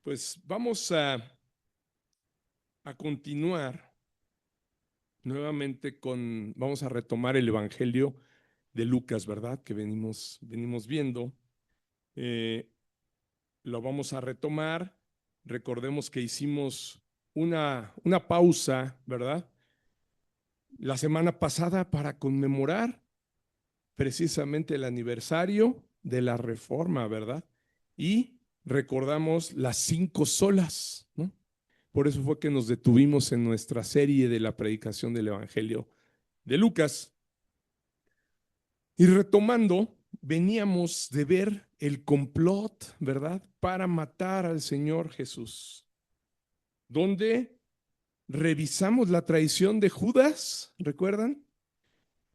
Pues vamos a continuar nuevamente vamos a retomar el Evangelio de Lucas, ¿verdad? Que venimos viendo. Eh, lo vamos a retomar. Recordemos que hicimos una pausa, ¿verdad? La semana pasada para conmemorar precisamente el aniversario de la Reforma, ¿verdad? Y recordamos las 5 solas, ¿no? Por eso fue que nos detuvimos en nuestra serie de la predicación del Evangelio de Lucas. Y retomando, veníamos de ver el complot, ¿verdad?, para matar al Señor Jesús, donde revisamos la traición de Judas, ¿recuerdan?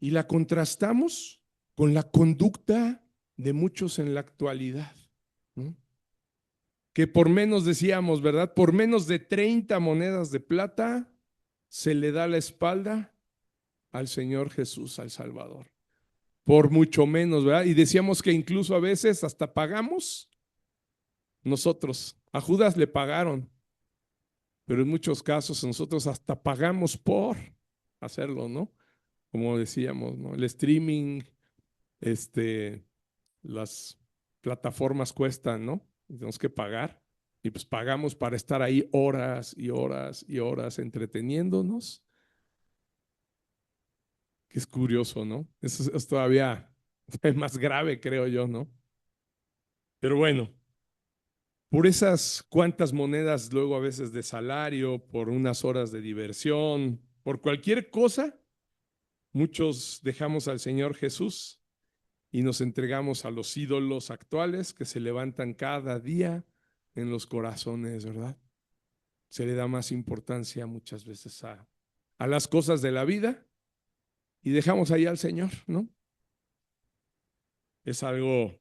Y la contrastamos con la conducta de muchos en la actualidad, ¿no? Que por menos, decíamos, ¿verdad? Por menos de 30 monedas de plata se le da la espalda al Señor Jesús, al Salvador. Por mucho menos, ¿verdad? Y decíamos que incluso a veces hasta pagamos nosotros. A Judas le pagaron, pero en muchos casos nosotros hasta pagamos por hacerlo, ¿no? Como decíamos, ¿no? El streaming, las plataformas cuestan, ¿no? Tenemos que pagar y pues pagamos para estar ahí horas y horas y horas entreteniéndonos. Que es curioso, ¿no? Eso es todavía más grave, creo yo, ¿no? Pero bueno, por esas cuantas monedas luego a veces de salario, por unas horas de diversión, por cualquier cosa, muchos dejamos al Señor Jesús y nos entregamos a los ídolos actuales que se levantan cada día en los corazones, ¿verdad? Se le da más importancia muchas veces a las cosas de la vida y dejamos ahí al Señor, ¿no? Es algo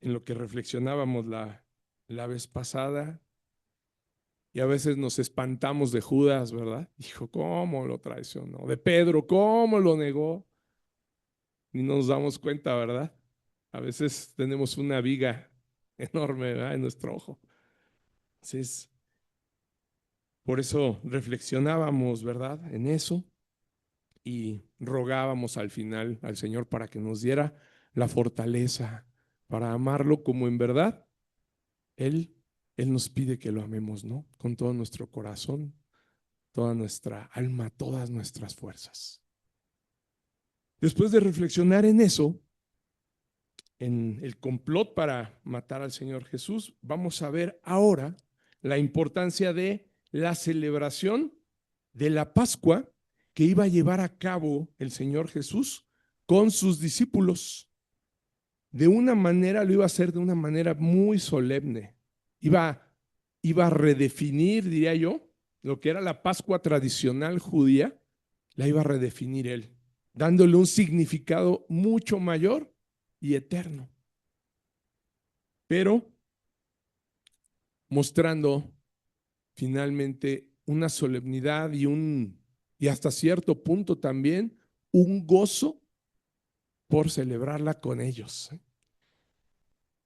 en lo que reflexionábamos la vez pasada y a veces nos espantamos de Judas, ¿verdad? Dijo, ¿cómo lo traicionó? De Pedro, ¿cómo lo negó? Y no nos damos cuenta, ¿verdad? A veces tenemos una viga enorme, ¿verdad?, en nuestro ojo. Entonces, por eso reflexionábamos, ¿verdad?, en eso y rogábamos al final al Señor para que nos diera la fortaleza para amarlo como en verdad Él, Él nos pide que lo amemos, ¿no? Con todo nuestro corazón, toda nuestra alma, todas nuestras fuerzas. Después de reflexionar en eso, en el complot para matar al Señor Jesús, vamos a ver ahora la importancia de la celebración de la Pascua que iba a llevar a cabo el Señor Jesús con sus discípulos. De una manera, lo iba a hacer de una manera muy solemne. Iba a redefinir, diría yo, lo que era la Pascua tradicional judía, la iba a redefinir él, dándole un significado mucho mayor y eterno, pero mostrando finalmente una solemnidad y hasta cierto punto también un gozo por celebrarla con ellos.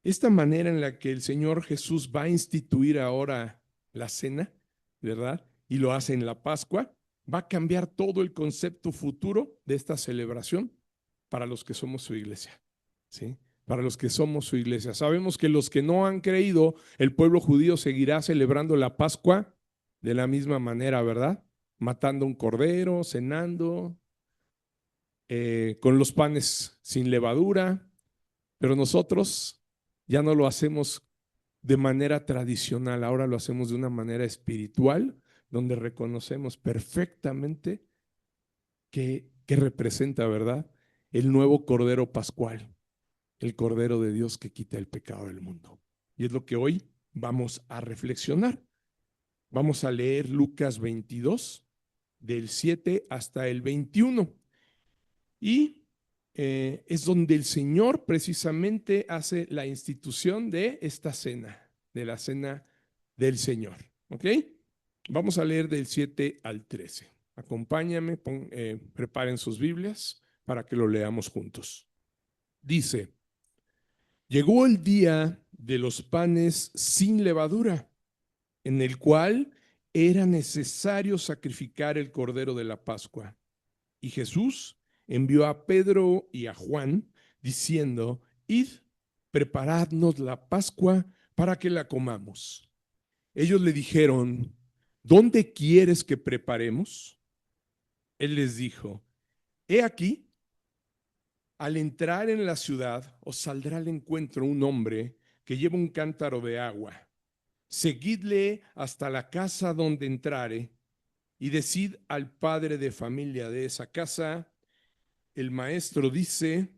Esta manera en la que el Señor Jesús va a instituir ahora la cena, ¿verdad? Y lo hace en la Pascua, va a cambiar todo el concepto futuro de esta celebración para los que somos su iglesia, ¿sí? Para los que somos su iglesia. Sabemos que los que no han creído, el pueblo judío seguirá celebrando la Pascua de la misma manera, ¿verdad? Matando un cordero, cenando, con los panes sin levadura, pero nosotros ya no lo hacemos de manera tradicional, ahora lo hacemos de una manera espiritual, donde reconocemos perfectamente que representa, ¿verdad?, el nuevo Cordero Pascual, el Cordero de Dios que quita el pecado del mundo. Y es lo que hoy vamos a reflexionar. Vamos a leer Lucas 22, del 7 hasta el 21. Y es donde el Señor precisamente hace la institución de esta cena, de la cena del Señor. ¿Ok? Vamos a leer del 7 al 13. Acompáñame, preparen sus Biblias para que lo leamos juntos. Dice, llegó el día de los panes sin levadura, en el cual era necesario sacrificar el cordero de la Pascua. Y Jesús envió a Pedro y a Juan diciendo: id, preparadnos la Pascua para que la comamos. Ellos le dijeron: ¿dónde quieres que preparemos? Él les dijo: he aquí, al entrar en la ciudad os saldrá al encuentro un hombre que lleva un cántaro de agua. Seguidle hasta la casa donde entrare y decid al padre de familia de esa casa: el maestro dice,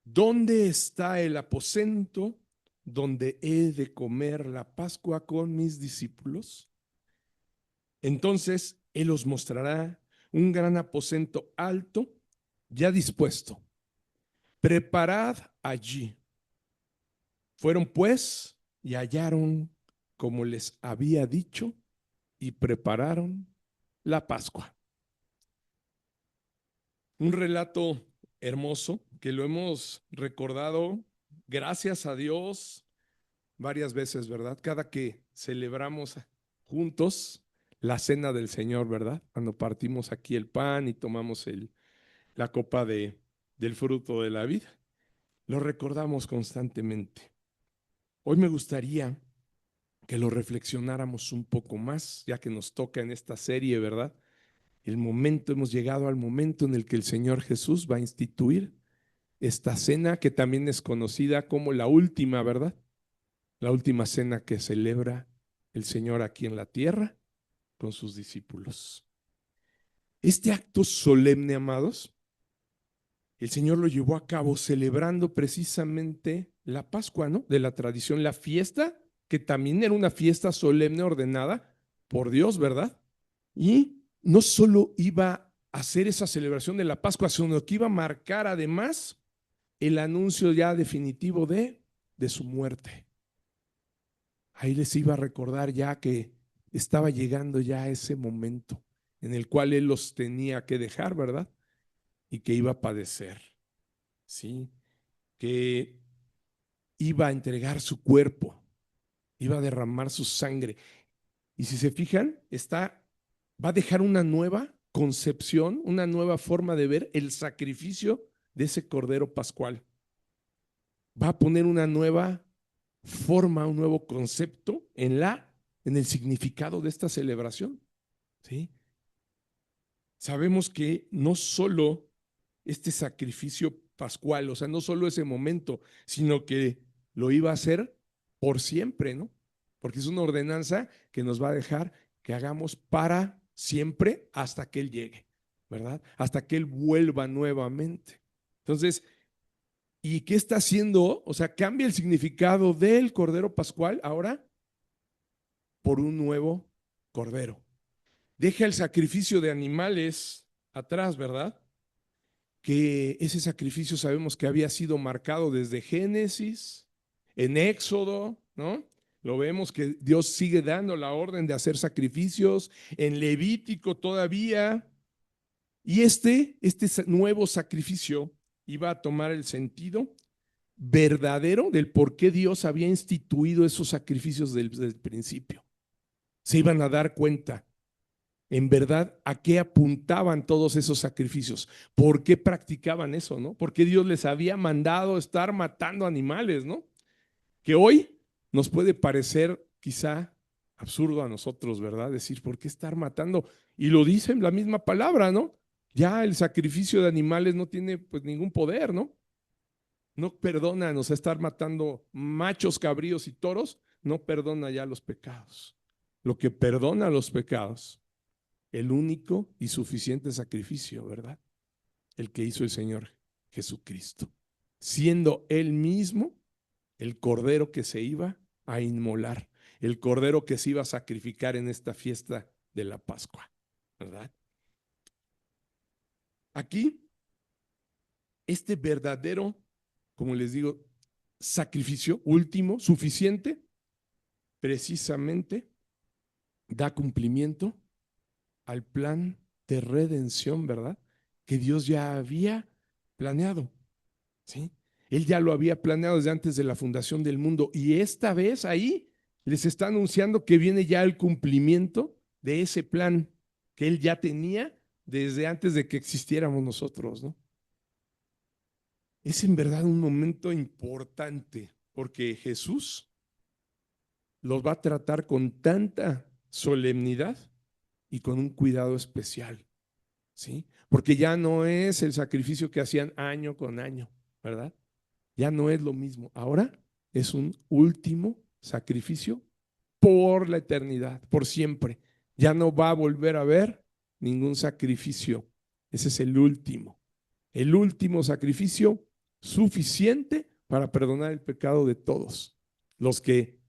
¿dónde está el aposento donde he de comer la Pascua con mis discípulos? Entonces él os mostrará un gran aposento alto, ya dispuesto. Preparad allí. Fueron pues y hallaron como les había dicho y prepararon la Pascua. Un relato hermoso que lo hemos recordado, gracias a Dios, varias veces, ¿verdad? Cada que celebramos juntos la cena del Señor, ¿verdad? Cuando partimos aquí el pan y tomamos la copa del fruto de la vida, lo recordamos constantemente. Hoy me gustaría que lo reflexionáramos un poco más, ya que nos toca en esta serie, ¿verdad? Hemos llegado al momento en el que el Señor Jesús va a instituir esta cena que también es conocida como la última, ¿verdad? La última cena que celebra el Señor aquí en la tierra con sus discípulos. Este acto solemne, amados, el Señor lo llevó a cabo celebrando precisamente la Pascua, ¿no? De la tradición, la fiesta, que también era una fiesta solemne ordenada por Dios, ¿verdad? Y no solo iba a hacer esa celebración de la Pascua, sino que iba a marcar además el anuncio ya definitivo de su muerte. Ahí les iba a recordar ya que estaba llegando ya ese momento en el cual Él los tenía que dejar, ¿verdad? Y que iba a padecer, ¿sí? Que iba a entregar su cuerpo, iba a derramar su sangre. Y si se fijan, va a dejar una nueva concepción, una nueva forma de ver el sacrificio de ese Cordero Pascual. Va a poner una nueva forma, un nuevo concepto en el significado de esta celebración. ¿Sí? Sabemos que no solo este sacrificio pascual, o sea, no solo ese momento, sino que lo iba a hacer por siempre, ¿no? Porque es una ordenanza que nos va a dejar que hagamos para siempre hasta que Él llegue, ¿verdad? Hasta que Él vuelva nuevamente. Entonces, ¿y qué está haciendo? O sea, cambia el significado del Cordero Pascual ahora por un nuevo Cordero. Deja el sacrificio de animales atrás, ¿verdad? Que ese sacrificio sabemos que había sido marcado desde Génesis, en Éxodo, ¿no? Lo vemos que Dios sigue dando la orden de hacer sacrificios, en Levítico todavía. Y este nuevo sacrificio iba a tomar el sentido verdadero del por qué Dios había instituido esos sacrificios desde el principio. Se iban a dar cuenta en verdad a qué apuntaban todos esos sacrificios, por qué practicaban eso, ¿no? Porque Dios les había mandado estar matando animales, ¿no? Que hoy nos puede parecer quizá absurdo a nosotros, ¿verdad? Decir, ¿por qué estar matando? Y lo dice en la misma palabra, ¿no? Ya el sacrificio de animales no tiene pues ningún poder, ¿no? No perdona, o sea, estar matando machos, cabríos y toros, no perdona ya los pecados. Lo que perdona los pecados, el único y suficiente sacrificio, ¿verdad? El que hizo el Señor Jesucristo, siendo Él mismo el cordero que se iba a inmolar, el cordero que se iba a sacrificar en esta fiesta de la Pascua, ¿verdad? Aquí, este verdadero, como les digo, sacrificio último, suficiente, precisamente da cumplimiento al plan de redención, ¿verdad? Que Dios ya había planeado, ¿sí? Él ya lo había planeado desde antes de la fundación del mundo y esta vez ahí Les está anunciando que viene ya el cumplimiento de ese plan que él ya tenía desde antes de que existiéramos nosotros, ¿no? Es en verdad un momento importante porque Jesús los va a tratar con tanta solemnidad y con un cuidado especial, ¿sí? Porque ya no es el sacrificio que hacían año con año, ¿verdad? Ya no es lo mismo. Ahora es un último sacrificio por la eternidad, por siempre. Ya no va a volver a haber ningún sacrificio. Ese es el último sacrificio suficiente para perdonar el pecado de todos. Los que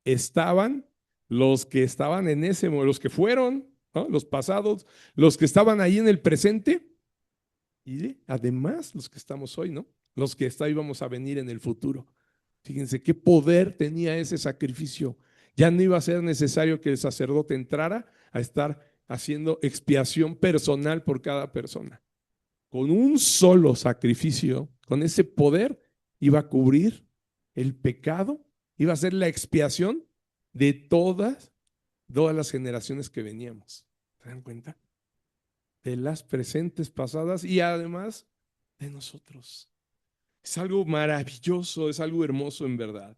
estaban, los que estaban en ese, los que fueron, ¿no? Los pasados, los que estaban ahí en el presente y además los que estamos hoy, ¿no? Los que íbamos a venir en el futuro. Fíjense qué poder tenía ese sacrificio. Ya no iba a ser necesario que el sacerdote entrara a estar haciendo expiación personal por cada persona. Con un solo sacrificio, con ese poder, iba a cubrir el pecado, iba a ser la expiación de todas las generaciones que veníamos. ¿Se dan cuenta? De las presentes, pasadas y además de nosotros. Es algo maravilloso, es algo hermoso en verdad.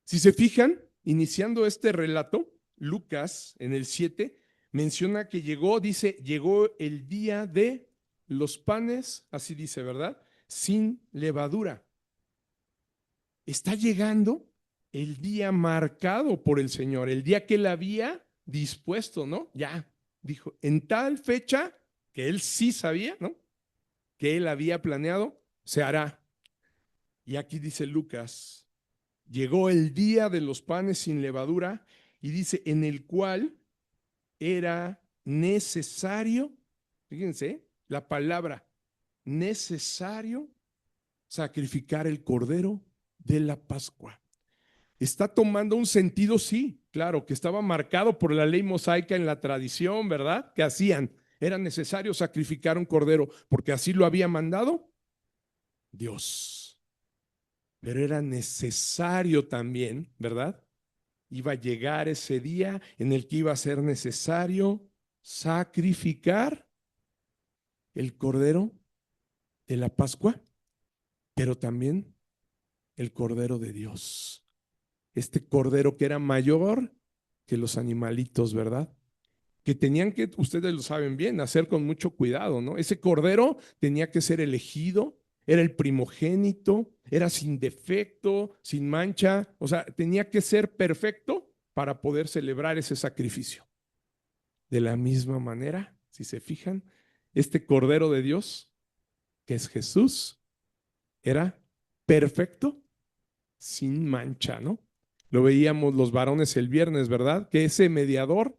Si se fijan, iniciando este relato, Lucas en el 7 menciona que llegó el día de los panes, así dice, ¿verdad? Sin levadura. Está llegando el día marcado por el Señor, el día que él había dispuesto, ¿no? Ya, dijo, en tal fecha que él sí sabía, ¿no? Que él había planeado, se hará. Y aquí dice Lucas, llegó el día de los panes sin levadura y dice, en el cual era necesario, fíjense, la palabra necesario sacrificar el cordero de la Pascua. Está tomando un sentido, sí, claro, que estaba marcado por la ley mosaica en la tradición, ¿verdad? Que hacían, era necesario sacrificar un cordero porque así lo había mandado Dios. Pero era necesario también, ¿verdad? Iba a llegar ese día en el que iba a ser necesario sacrificar el cordero de la Pascua, pero también el cordero de Dios. Este cordero que era mayor que los animalitos, ¿verdad? Que tenían que, ustedes lo saben bien, hacer con mucho cuidado, ¿no? Ese cordero tenía que ser elegido, era el primogénito, era sin defecto, sin mancha, o sea, tenía que ser perfecto para poder celebrar ese sacrificio. De la misma manera, si se fijan, este cordero de Dios, que es Jesús, era perfecto, sin mancha, ¿no? Lo veíamos los varones el viernes, ¿verdad? Que ese mediador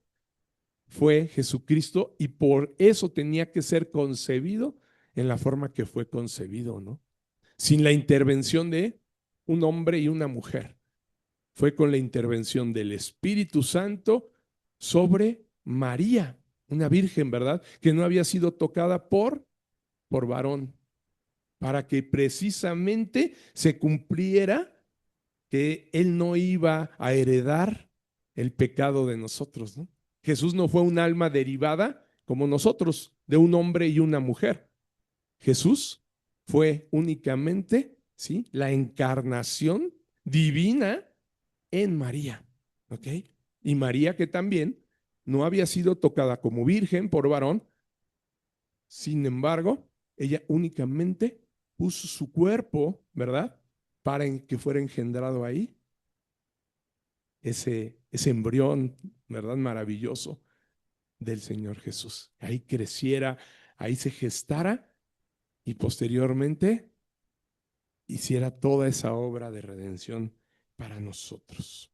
fue Jesucristo y por eso tenía que ser concebido en la forma que fue concebido, ¿no? Sin la intervención de un hombre y una mujer. Fue con la intervención del Espíritu Santo sobre María, una virgen, ¿verdad? Que no había sido tocada por varón, para que precisamente se cumpliera que él no iba a heredar el pecado de nosotros, ¿no? Jesús no fue un alma derivada como nosotros, de un hombre y una mujer. Jesús fue únicamente, ¿sí?, la encarnación divina en María, ¿ok? Y María que también no había sido tocada como virgen por varón, sin embargo, ella únicamente puso su cuerpo, ¿verdad?, para que fuera engendrado ahí ese embrión, ¿verdad?, maravilloso del Señor Jesús. Ahí creciera, ahí se gestara y posteriormente hiciera toda esa obra de redención para nosotros.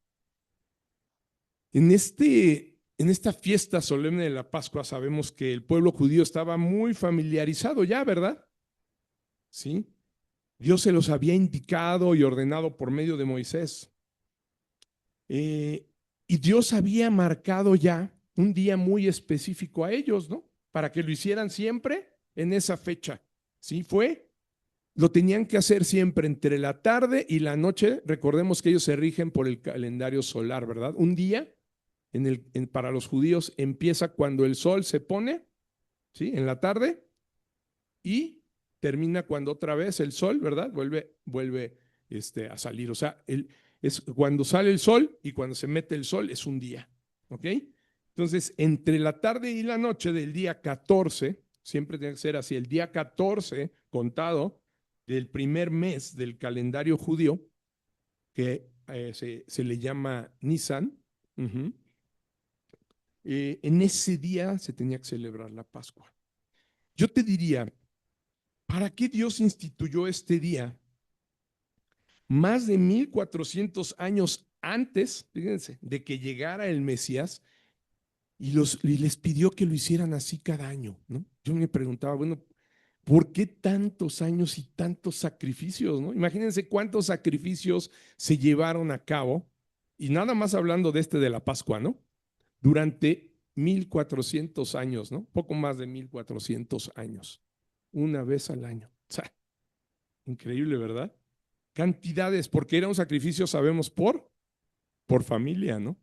En esta fiesta solemne de la Pascua sabemos que el pueblo judío estaba muy familiarizado ya, ¿verdad? Sí. Dios se los había indicado y ordenado por medio de Moisés. Y Dios había marcado ya un día muy específico a ellos, ¿no? Para que lo hicieran siempre en esa fecha. ¿Sí fue? lo tenían que hacer siempre entre la tarde y la noche. Recordemos que ellos se rigen por el calendario solar, ¿verdad? Un día para los judíos empieza cuando el sol se pone, ¿sí? En la tarde y termina cuando otra vez el sol, ¿verdad? Vuelve a salir. O sea, es cuando sale el sol y cuando se mete el sol es un día, ¿ok? Entonces, entre la tarde y la noche del día 14, siempre tiene que ser así, el día 14 contado del primer mes del calendario judío, que se le llama Nisan, en ese día se tenía que celebrar la Pascua. Yo te diría, ¿para qué Dios instituyó este día? Más de 1400 años antes, fíjense, de que llegara el Mesías, y les pidió que lo hicieran así cada año, ¿no? Yo me preguntaba, bueno, ¿por qué tantos años y tantos sacrificios, ¿no? Imagínense cuántos sacrificios se llevaron a cabo, y nada más hablando de la Pascua, ¿no? Durante 1400 años, ¿no? Poco más de 1400 años, una vez al año. O sea, increíble, ¿verdad? Cantidades, porque era un sacrificio, sabemos, por familia, ¿no?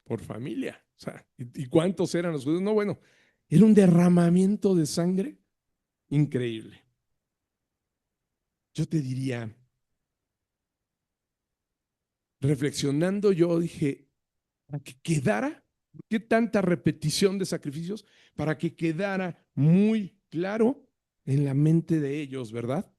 Por familia. O sea, ¿y cuántos eran los judíos? No, bueno, era un derramamiento de sangre increíble. Yo te diría, reflexionando, yo dije, para que quedara, ¿qué tanta repetición de sacrificios? Para que quedara muy claro en la mente de ellos, ¿verdad?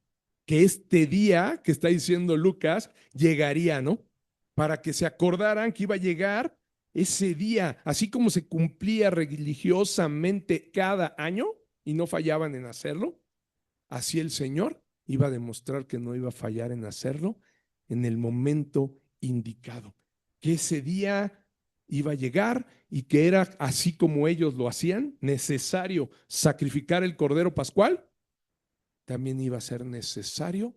Que este día que está diciendo Lucas llegaría, ¿no? Para que se acordaran que iba a llegar ese día, así como se cumplía religiosamente cada año y no fallaban en hacerlo, así el Señor iba a demostrar que no iba a fallar en hacerlo en el momento indicado, que ese día iba a llegar y que era así como ellos lo hacían, necesario sacrificar el cordero pascual, también iba a ser necesario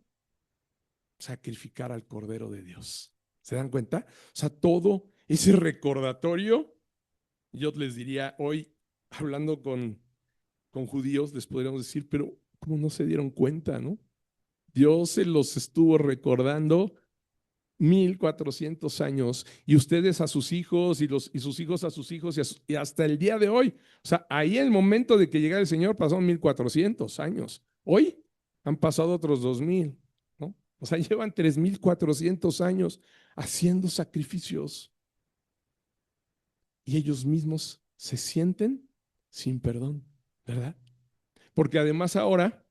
sacrificar al cordero de Dios. ¿Se dan cuenta? O sea, todo ese recordatorio, yo les diría hoy, hablando con judíos, les podríamos decir, pero ¿cómo no se dieron cuenta, no? Dios se los estuvo recordando 1400 años y ustedes a sus hijos y sus hijos a sus hijos y hasta el día de hoy. O sea, ahí el momento de que llegara el Señor pasaron 1400 años. Hoy han pasado otros 2000, ¿no? O sea, llevan 3400 años haciendo sacrificios y ellos mismos se sienten sin perdón, ¿verdad? Porque además ahora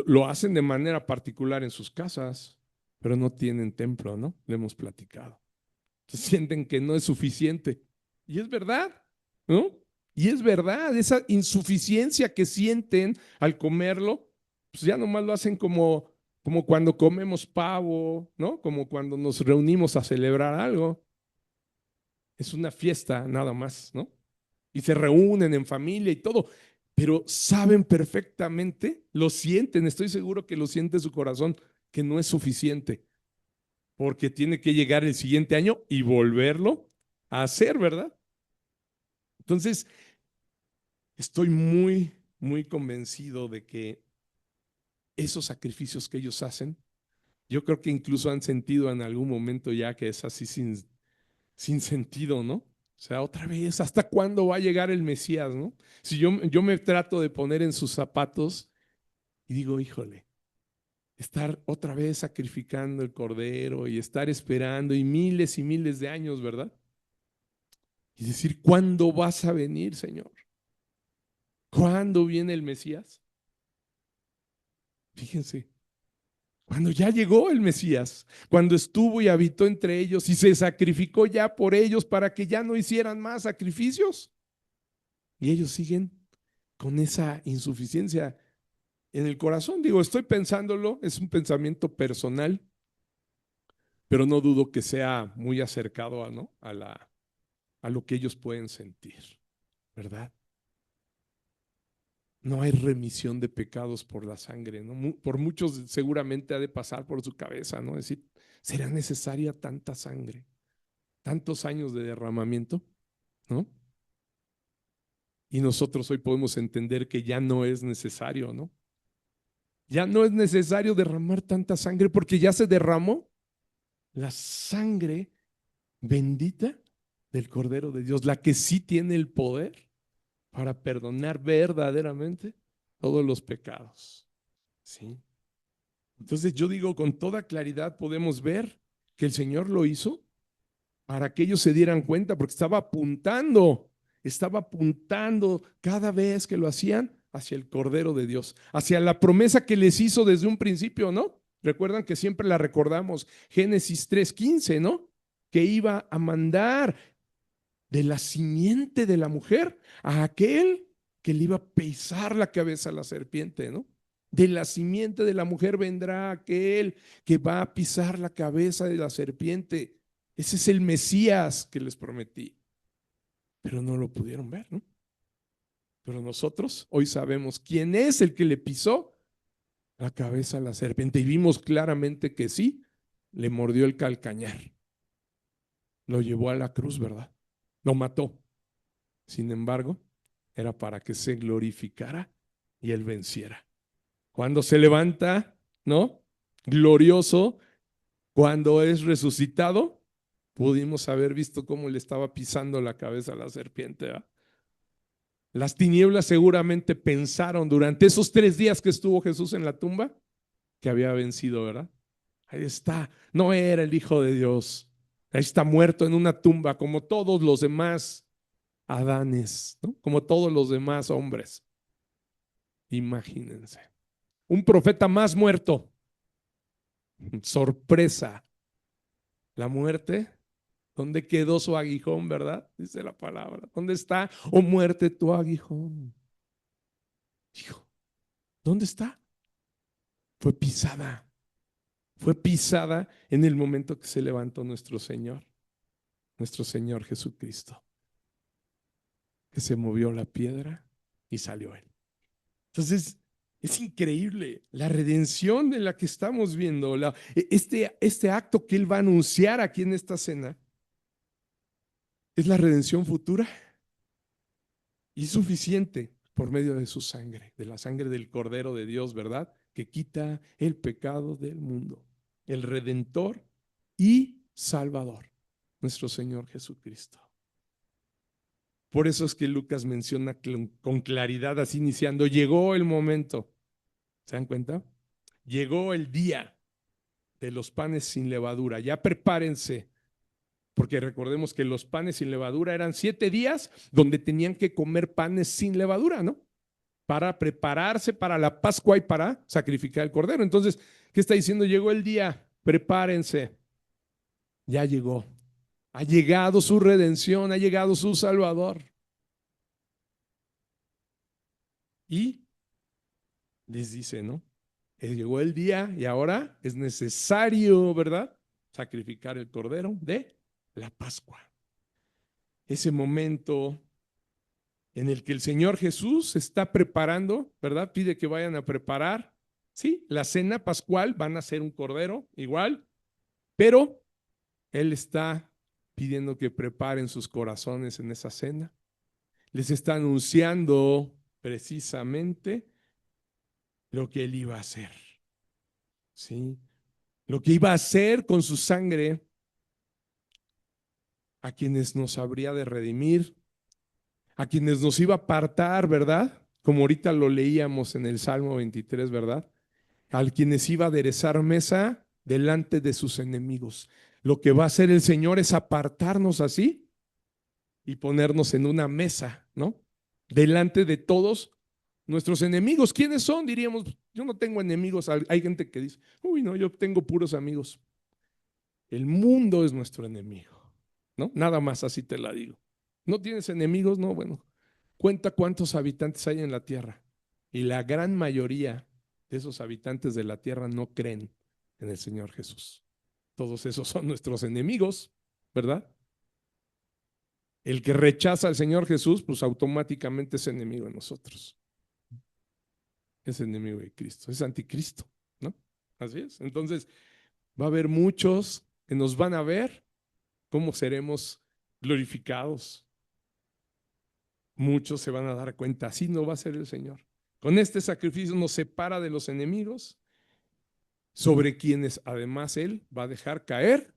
lo hacen de manera particular en sus casas, pero no tienen templo, ¿no? Le hemos platicado. Entonces sienten que no es suficiente. Y es verdad, ¿no? Y es verdad, esa insuficiencia que sienten al comerlo, pues ya nomás lo hacen como cuando comemos pavo, ¿no? Como cuando nos reunimos a celebrar algo. Es una fiesta nada más, ¿no? Y se reúnen en familia y todo, pero saben perfectamente, lo sienten, estoy seguro que lo siente su corazón, que no es suficiente, porque tiene que llegar el siguiente año y volverlo a hacer, ¿verdad? Entonces, estoy muy convencido de que esos sacrificios que ellos hacen, yo creo que incluso han sentido en algún momento ya que es así sin sentido, ¿no? O sea, otra vez, ¿hasta cuándo va a llegar el Mesías, no? Si yo me trato de poner en sus zapatos y digo, híjole, estar otra vez sacrificando el cordero y estar esperando y miles de años, ¿verdad? Y decir, ¿cuándo vas a venir, Señor? ¿Cuándo viene el Mesías? Fíjense, cuando ya llegó el Mesías, cuando estuvo y habitó entre ellos y se sacrificó ya por ellos para que ya no hicieran más sacrificios. Y ellos siguen con esa insuficiencia en el corazón. Digo, estoy pensándolo, es un pensamiento personal, pero no dudo que sea muy acercado ¿no? a lo que ellos pueden sentir, ¿verdad? No hay remisión de pecados por la sangre, ¿no? Por muchos seguramente ha de pasar por su cabeza, ¿no? Es decir, ¿será necesaria tanta sangre? ¿Tantos años de derramamiento? ¿No? Y nosotros hoy podemos entender que ya no es necesario, ¿no? Ya no es necesario derramar tanta sangre porque ya se derramó la sangre bendita del Cordero de Dios, la que sí tiene el poder para perdonar verdaderamente todos los pecados. ¿Sí? Entonces yo digo, con toda claridad podemos ver que el Señor lo hizo para que ellos se dieran cuenta, porque estaba apuntando cada vez que lo hacían hacia el Cordero de Dios, hacia la promesa que les hizo desde un principio, ¿no? Recuerdan que siempre la recordamos, Génesis 3:15, ¿no? Que iba a mandar de la simiente de la mujer a aquel que le iba a pisar la cabeza a la serpiente, ¿no? De la simiente de la mujer vendrá aquel que va a pisar la cabeza de la serpiente. Ese es el Mesías que les prometí, pero no lo pudieron ver, ¿no? Pero nosotros hoy sabemos quién es el que le pisó la cabeza a la serpiente y vimos claramente que sí, le mordió el calcañar, lo llevó a la cruz, ¿verdad? Lo mató. Sin embargo, era para que se glorificara y él venciera. Cuando se levanta, ¿no? Glorioso, cuando es resucitado, pudimos haber visto cómo le estaba pisando la cabeza a la serpiente, ¿verdad? Las tinieblas seguramente pensaron durante esos 3 días que estuvo Jesús en la tumba que había vencido, ¿verdad? Ahí está, no era el Hijo de Dios. Ahí está muerto en una tumba como todos los demás Adanes, ¿no? Como todos los demás hombres. Imagínense. Un profeta más muerto. Sorpresa. La muerte. ¿Dónde quedó su aguijón, verdad? Dice la palabra. ¿Dónde está, oh muerte, tu aguijón? Hijo, ¿dónde está? Fue pisada. Fue pisada en el momento que se levantó nuestro Señor Jesucristo, que se movió la piedra y salió él. Entonces, es increíble la redención de la que estamos viendo, este acto que Él va a anunciar aquí en esta cena, es la redención futura y suficiente por medio de su sangre, de la sangre del Cordero de Dios, ¿verdad? Que quita el pecado del mundo, el Redentor y Salvador, nuestro Señor Jesucristo. Por eso es que Lucas menciona con claridad, así iniciando, llegó el momento. ¿Se dan cuenta? Llegó el día de los panes sin levadura. Ya prepárense, porque recordemos que los panes sin levadura eran 7 días donde tenían que comer panes sin levadura, ¿no? Para prepararse para la Pascua y para sacrificar el cordero. Entonces, ¿qué está diciendo? Llegó el día, prepárense. Ya llegó. Ha llegado su redención, ha llegado su Salvador. Y les dice, ¿no? Llegó el día y ahora es necesario, ¿verdad? Sacrificar el cordero de la Pascua. Ese momento en el que el Señor Jesús se está preparando, ¿verdad? Pide que vayan a preparar, ¿sí? La cena pascual, van a hacer un cordero igual, pero Él está pidiendo que preparen sus corazones en esa cena. Les está anunciando precisamente lo que Él iba a hacer, ¿sí? Lo que iba a hacer con su sangre a quienes nos habría de redimir, a quienes nos iba a apartar, ¿verdad? Como ahorita lo leíamos en el Salmo 23, ¿verdad? A quienes iba a aderezar mesa delante de sus enemigos. Lo que va a hacer el Señor es apartarnos así y ponernos en una mesa, ¿no? Delante de todos nuestros enemigos. ¿Quiénes son? Diríamos, yo no tengo enemigos. Hay gente que dice, uy, no, yo tengo puros amigos. El mundo es nuestro enemigo, ¿no? Nada más así te la digo. ¿No tienes enemigos? No, bueno, cuenta cuántos habitantes hay en la tierra. Y la gran mayoría de esos habitantes de la tierra no creen en el Señor Jesús. Todos esos son nuestros enemigos, ¿verdad? El que rechaza al Señor Jesús, pues automáticamente es enemigo de nosotros. Es enemigo de Cristo, es anticristo, ¿no? Así es. Entonces, va a haber muchos que nos van a ver cómo seremos glorificados. Muchos se van a dar cuenta, así no va a ser el Señor. Con este sacrificio nos separa de los enemigos, sobre quienes además Él va a dejar caer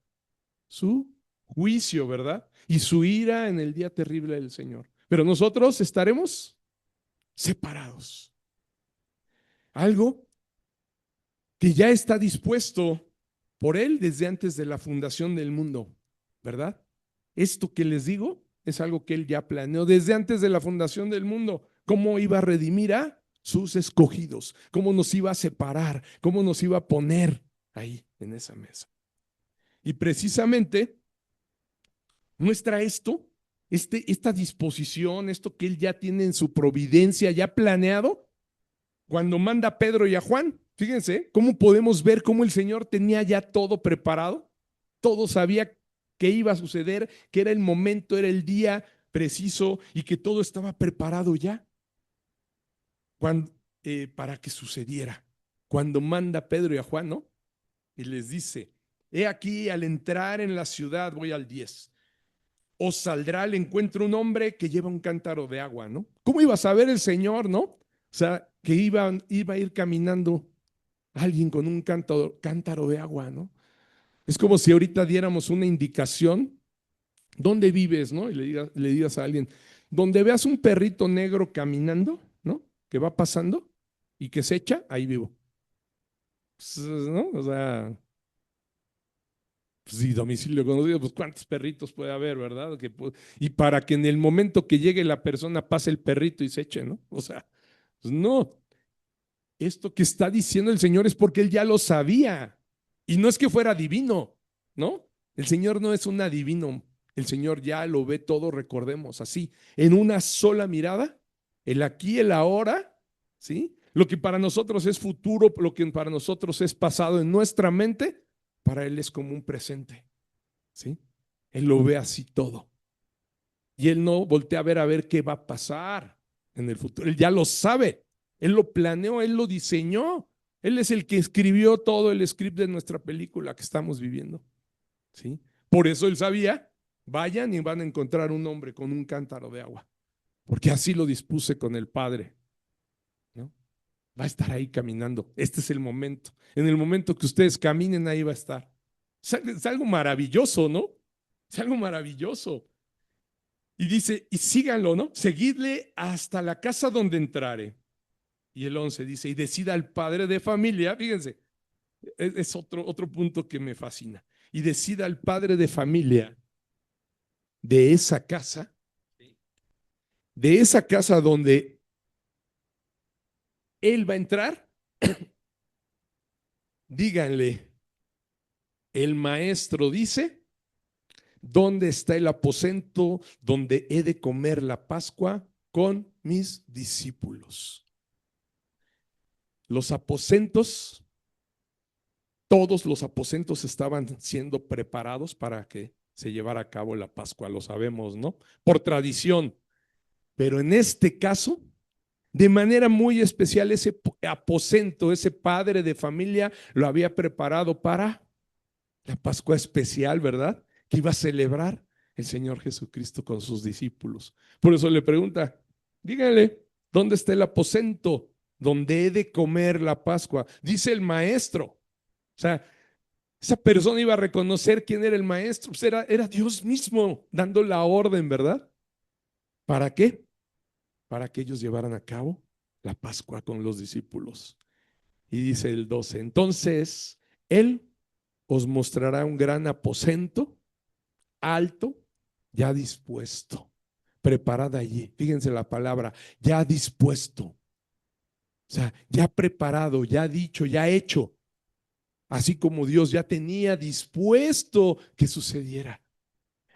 su juicio, ¿verdad? Y su ira en el día terrible del Señor. Pero nosotros estaremos separados. Algo que ya está dispuesto por Él desde antes de la fundación del mundo, ¿verdad? Esto que les digo es algo que Él ya planeó desde antes de la fundación del mundo. ¿Cómo iba a redimir a sus escogidos? ¿Cómo nos iba a separar? ¿Cómo nos iba a poner ahí en esa mesa? Y precisamente muestra esto, esta disposición, esto que Él ya tiene en su providencia, ya planeado, cuando manda a Pedro y a Juan. Fíjense cómo podemos ver cómo el Señor tenía ya todo preparado, todo sabía que iba a suceder, que era el momento, era el día preciso y que todo estaba preparado ya cuando, para que sucediera. Cuando manda a Pedro y a Juan, ¿no? Y les dice, he aquí al entrar en la ciudad, voy al 10, os saldrá al encuentro un hombre que lleva un cántaro de agua, ¿no? ¿Cómo iba a saber el Señor, no? O sea, que iba a ir caminando alguien con un cántaro de agua, ¿no? Es como si ahorita diéramos una indicación, ¿dónde vives, no? Y le digas a alguien, donde veas un perrito negro caminando, ¿no? Que va pasando y que se echa, ahí vivo. Pues, ¿no? O sea, pues, si domicilio conocido, pues cuántos perritos puede haber, ¿verdad? Y para que en el momento que llegue la persona pase el perrito y se eche, ¿no? O sea, pues no. Esto que está diciendo el Señor es porque Él ya lo sabía. Y no es que fuera divino, ¿no? El Señor no es un adivino. El Señor ya lo ve todo, recordemos, así, en una sola mirada, el aquí, el ahora, ¿sí? Lo que para nosotros es futuro, lo que para nosotros es pasado en nuestra mente, para Él es como un presente, ¿sí? Él lo ve así todo. Y Él no voltea a ver qué va a pasar en el futuro. Él ya lo sabe. Él lo planeó, Él lo diseñó. Él es el que escribió todo el script de nuestra película que estamos viviendo, ¿sí? Por eso Él sabía, vayan y van a encontrar un hombre con un cántaro de agua, porque así lo dispuse con el Padre, ¿no? Va a estar ahí caminando. Este es el momento. En el momento que ustedes caminen, ahí va a estar. Es algo maravilloso, ¿no? Es algo maravilloso. Y dice, y síganlo, ¿no? Seguidle hasta la casa donde entrare. Y el 11 dice, y decida al padre de familia, fíjense, es otro punto que me fascina. Y decida al padre de familia de esa casa donde él va a entrar, díganle, el maestro dice, ¿dónde está el aposento donde he de comer la Pascua con mis discípulos? Los aposentos, todos los aposentos estaban siendo preparados para que se llevara a cabo la Pascua, lo sabemos, ¿no? Por tradición. Pero en este caso, de manera muy especial, ese aposento, ese padre de familia lo había preparado para la Pascua especial, ¿verdad? Que iba a celebrar el Señor Jesucristo con sus discípulos. Por eso le pregunta, dígale, ¿dónde está el aposento donde he de comer la Pascua? Dice el maestro. O sea, esa persona iba a reconocer quién era el maestro. Pues era Dios mismo dando la orden, ¿verdad? ¿Para qué? Para que ellos llevaran a cabo la Pascua con los discípulos. Y dice el 12, entonces Él os mostrará un gran aposento alto, ya dispuesto, preparada allí. Fíjense la palabra, ya dispuesto. O sea, ya preparado, ya dicho, ya hecho. Así como Dios ya tenía dispuesto que sucediera.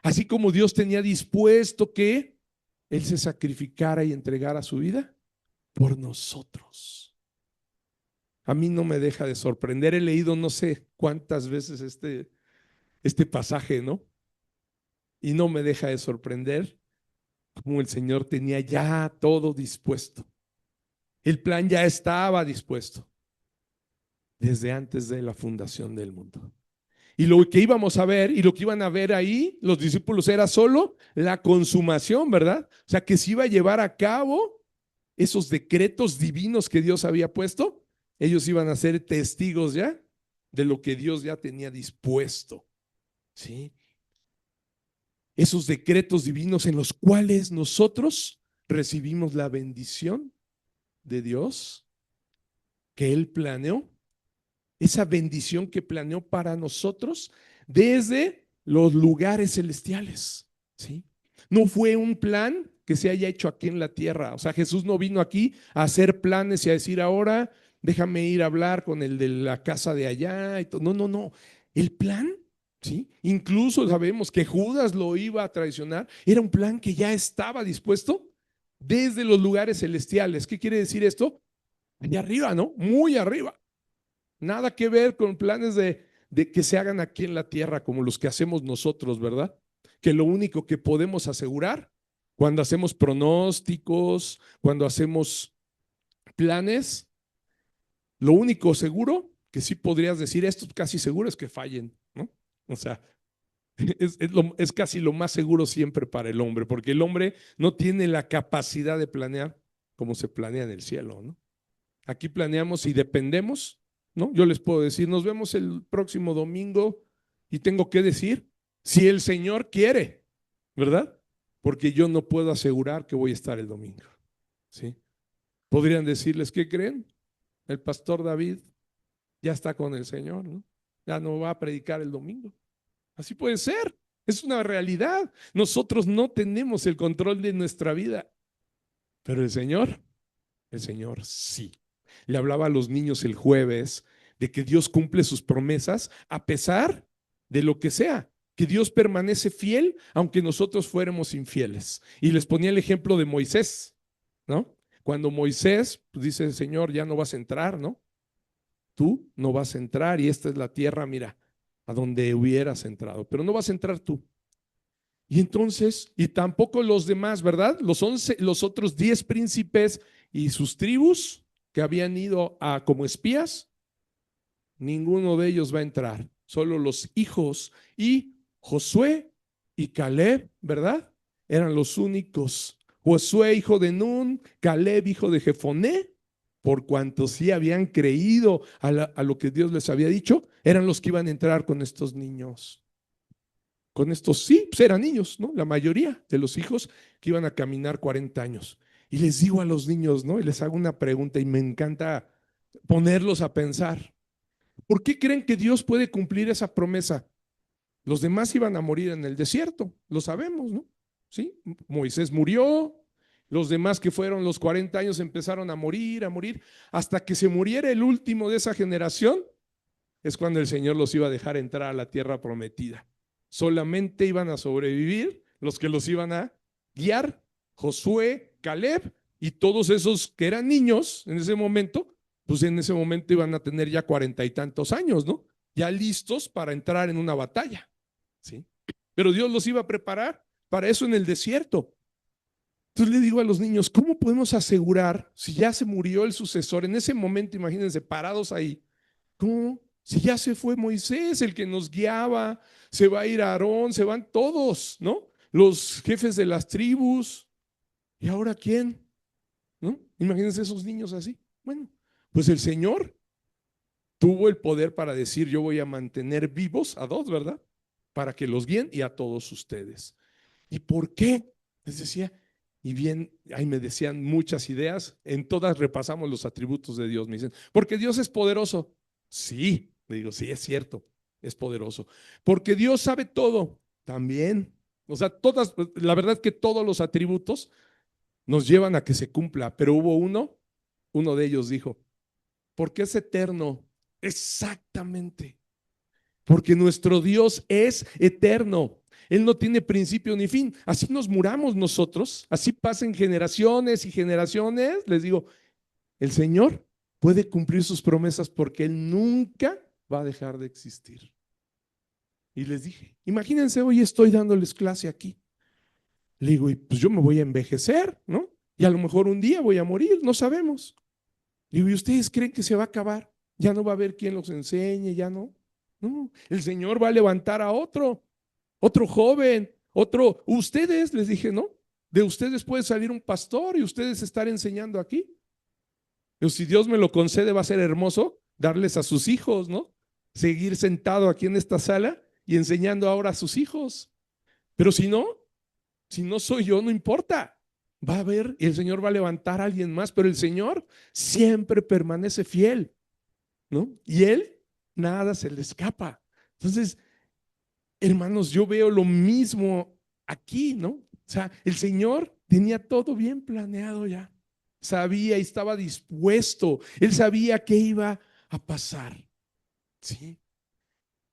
Así como Dios tenía dispuesto que Él se sacrificara y entregara su vida por nosotros. A mí no me deja de sorprender. He leído no sé cuántas veces este pasaje, ¿no? Y no me deja de sorprender como el Señor tenía ya todo dispuesto. El plan ya estaba dispuesto desde antes de la fundación del mundo. Y lo que íbamos a ver y lo que iban a ver ahí los discípulos era solo la consumación, ¿verdad? O sea, que se iba a llevar a cabo esos decretos divinos que Dios había puesto, ellos iban a ser testigos ya de lo que Dios ya tenía dispuesto. ¿Sí? Esos decretos divinos en los cuales nosotros recibimos la bendición de Dios que Él planeó, esa bendición que planeó para nosotros desde los lugares celestiales. ¿Sí? No fue un plan que se haya hecho aquí en la tierra. O sea, Jesús no vino aquí a hacer planes y a decir ahora déjame ir a hablar con el de la casa de allá. Y todo. No, no, no. El plan, ¿sí? Incluso sabemos que Judas lo iba a traicionar. Era un plan que ya estaba dispuesto desde los lugares celestiales. ¿Qué quiere decir esto? Allá arriba, ¿no? Muy arriba. Nada que ver con planes de que se hagan aquí en la tierra como los que hacemos nosotros, ¿verdad? Que lo único que podemos asegurar cuando hacemos pronósticos, cuando hacemos planes, lo único seguro que sí podrías decir, esto casi seguro es que fallen, ¿no? O sea, es casi lo más seguro siempre para el hombre, porque el hombre no tiene la capacidad de planear como se planea en el cielo, ¿no? Aquí planeamos y dependemos, ¿no? Yo les puedo decir, nos vemos el próximo domingo y tengo que decir, si el Señor quiere, ¿verdad? Porque yo no puedo asegurar que voy a estar el domingo, ¿sí? Podrían decirles, ¿qué creen? El pastor David ya está con el Señor, ¿no? Ya no va a predicar el domingo. Así puede ser, es una realidad. Nosotros no tenemos el control de nuestra vida, pero el Señor sí. Le hablaba a los niños el jueves de que Dios cumple sus promesas a pesar de lo que sea, que Dios permanece fiel aunque nosotros fuéramos infieles. Y les ponía el ejemplo de Moisés, ¿no? Cuando Moisés pues, dice, Señor, ya no vas a entrar, ¿no? Tú no vas a entrar y esta es la tierra, mira, a donde hubieras entrado, pero no vas a entrar tú. Y entonces, y tampoco los demás, ¿verdad? Los otros 10 príncipes y sus tribus que habían ido a como espías, ninguno de ellos va a entrar, solo los hijos y Josué y Caleb, ¿verdad? Eran los únicos. Josué, hijo de Nun, Caleb, hijo de Jefoné, por cuanto sí habían creído a lo que Dios les había dicho, eran los que iban a entrar con estos niños. Con estos, sí, pues eran niños, ¿no? La mayoría de los hijos que iban a caminar 40 años. Y les digo a los niños, ¿no? Y les hago una pregunta y me encanta ponerlos a pensar. ¿Por qué creen que Dios puede cumplir esa promesa? Los demás iban a morir en el desierto, lo sabemos, ¿no? Sí, Moisés murió, los demás que fueron los 40 años empezaron a morir, hasta que se muriera el último de esa generación, es cuando el Señor los iba a dejar entrar a la tierra prometida. Solamente iban a sobrevivir los que los iban a guiar, Josué, Caleb y todos esos que eran niños en ese momento, pues en ese momento iban a tener ya 40 y tantos años, ¿no? Ya listos para entrar en una batalla, ¿sí? Pero Dios los iba a preparar para eso en el desierto. Entonces le digo a los niños, ¿cómo podemos asegurar si ya se murió el sucesor? En ese momento, imagínense, parados ahí, ¿cómo? Si ya se fue Moisés, el que nos guiaba, se va a ir Aarón, se van todos, ¿no? Los jefes de las tribus. ¿Y ahora quién? ¿No? Imagínense esos niños así. Bueno, pues el Señor tuvo el poder para decir, yo voy a mantener vivos a dos, ¿verdad? Para que los guíen y a todos ustedes. ¿Y por qué? Les decía, y bien, ahí me decían muchas ideas, en todas repasamos los atributos de Dios. Me dicen, porque Dios es poderoso. Sí, le digo, sí, es cierto, es poderoso. Porque Dios sabe todo, también. O sea, todas, la verdad que todos los atributos nos llevan a que se cumpla, pero hubo uno de ellos dijo, porque es eterno. Exactamente. Porque nuestro Dios es eterno. Él no tiene principio ni fin. Así nos muramos nosotros, así pasen generaciones y generaciones. Les digo, el Señor puede cumplir sus promesas porque Él nunca va a dejar de existir. Y les dije, imagínense, hoy estoy dándoles clase aquí. Le digo, y pues yo me voy a envejecer, ¿no? Y a lo mejor un día voy a morir, no sabemos. Le digo, ¿y ustedes creen que se va a acabar? Ya no va a haber quien los enseñe, ya no. No, el Señor va a levantar a otro joven, ustedes, les dije, ¿no? De ustedes puede salir un pastor y ustedes estar enseñando aquí. Pero si Dios me lo concede, va a ser hermoso darles a sus hijos, ¿no? Seguir sentado aquí en esta sala y enseñando ahora a sus hijos. Pero si no soy yo, no importa. Va a haber y el Señor va a levantar a alguien más, pero el Señor siempre permanece fiel, ¿no? Y Él, nada se le escapa. Entonces, hermanos, yo veo lo mismo aquí, ¿no? O sea, el Señor tenía todo bien planeado ya. Sabía y estaba dispuesto. Él sabía qué iba a pasar. ¿Sí?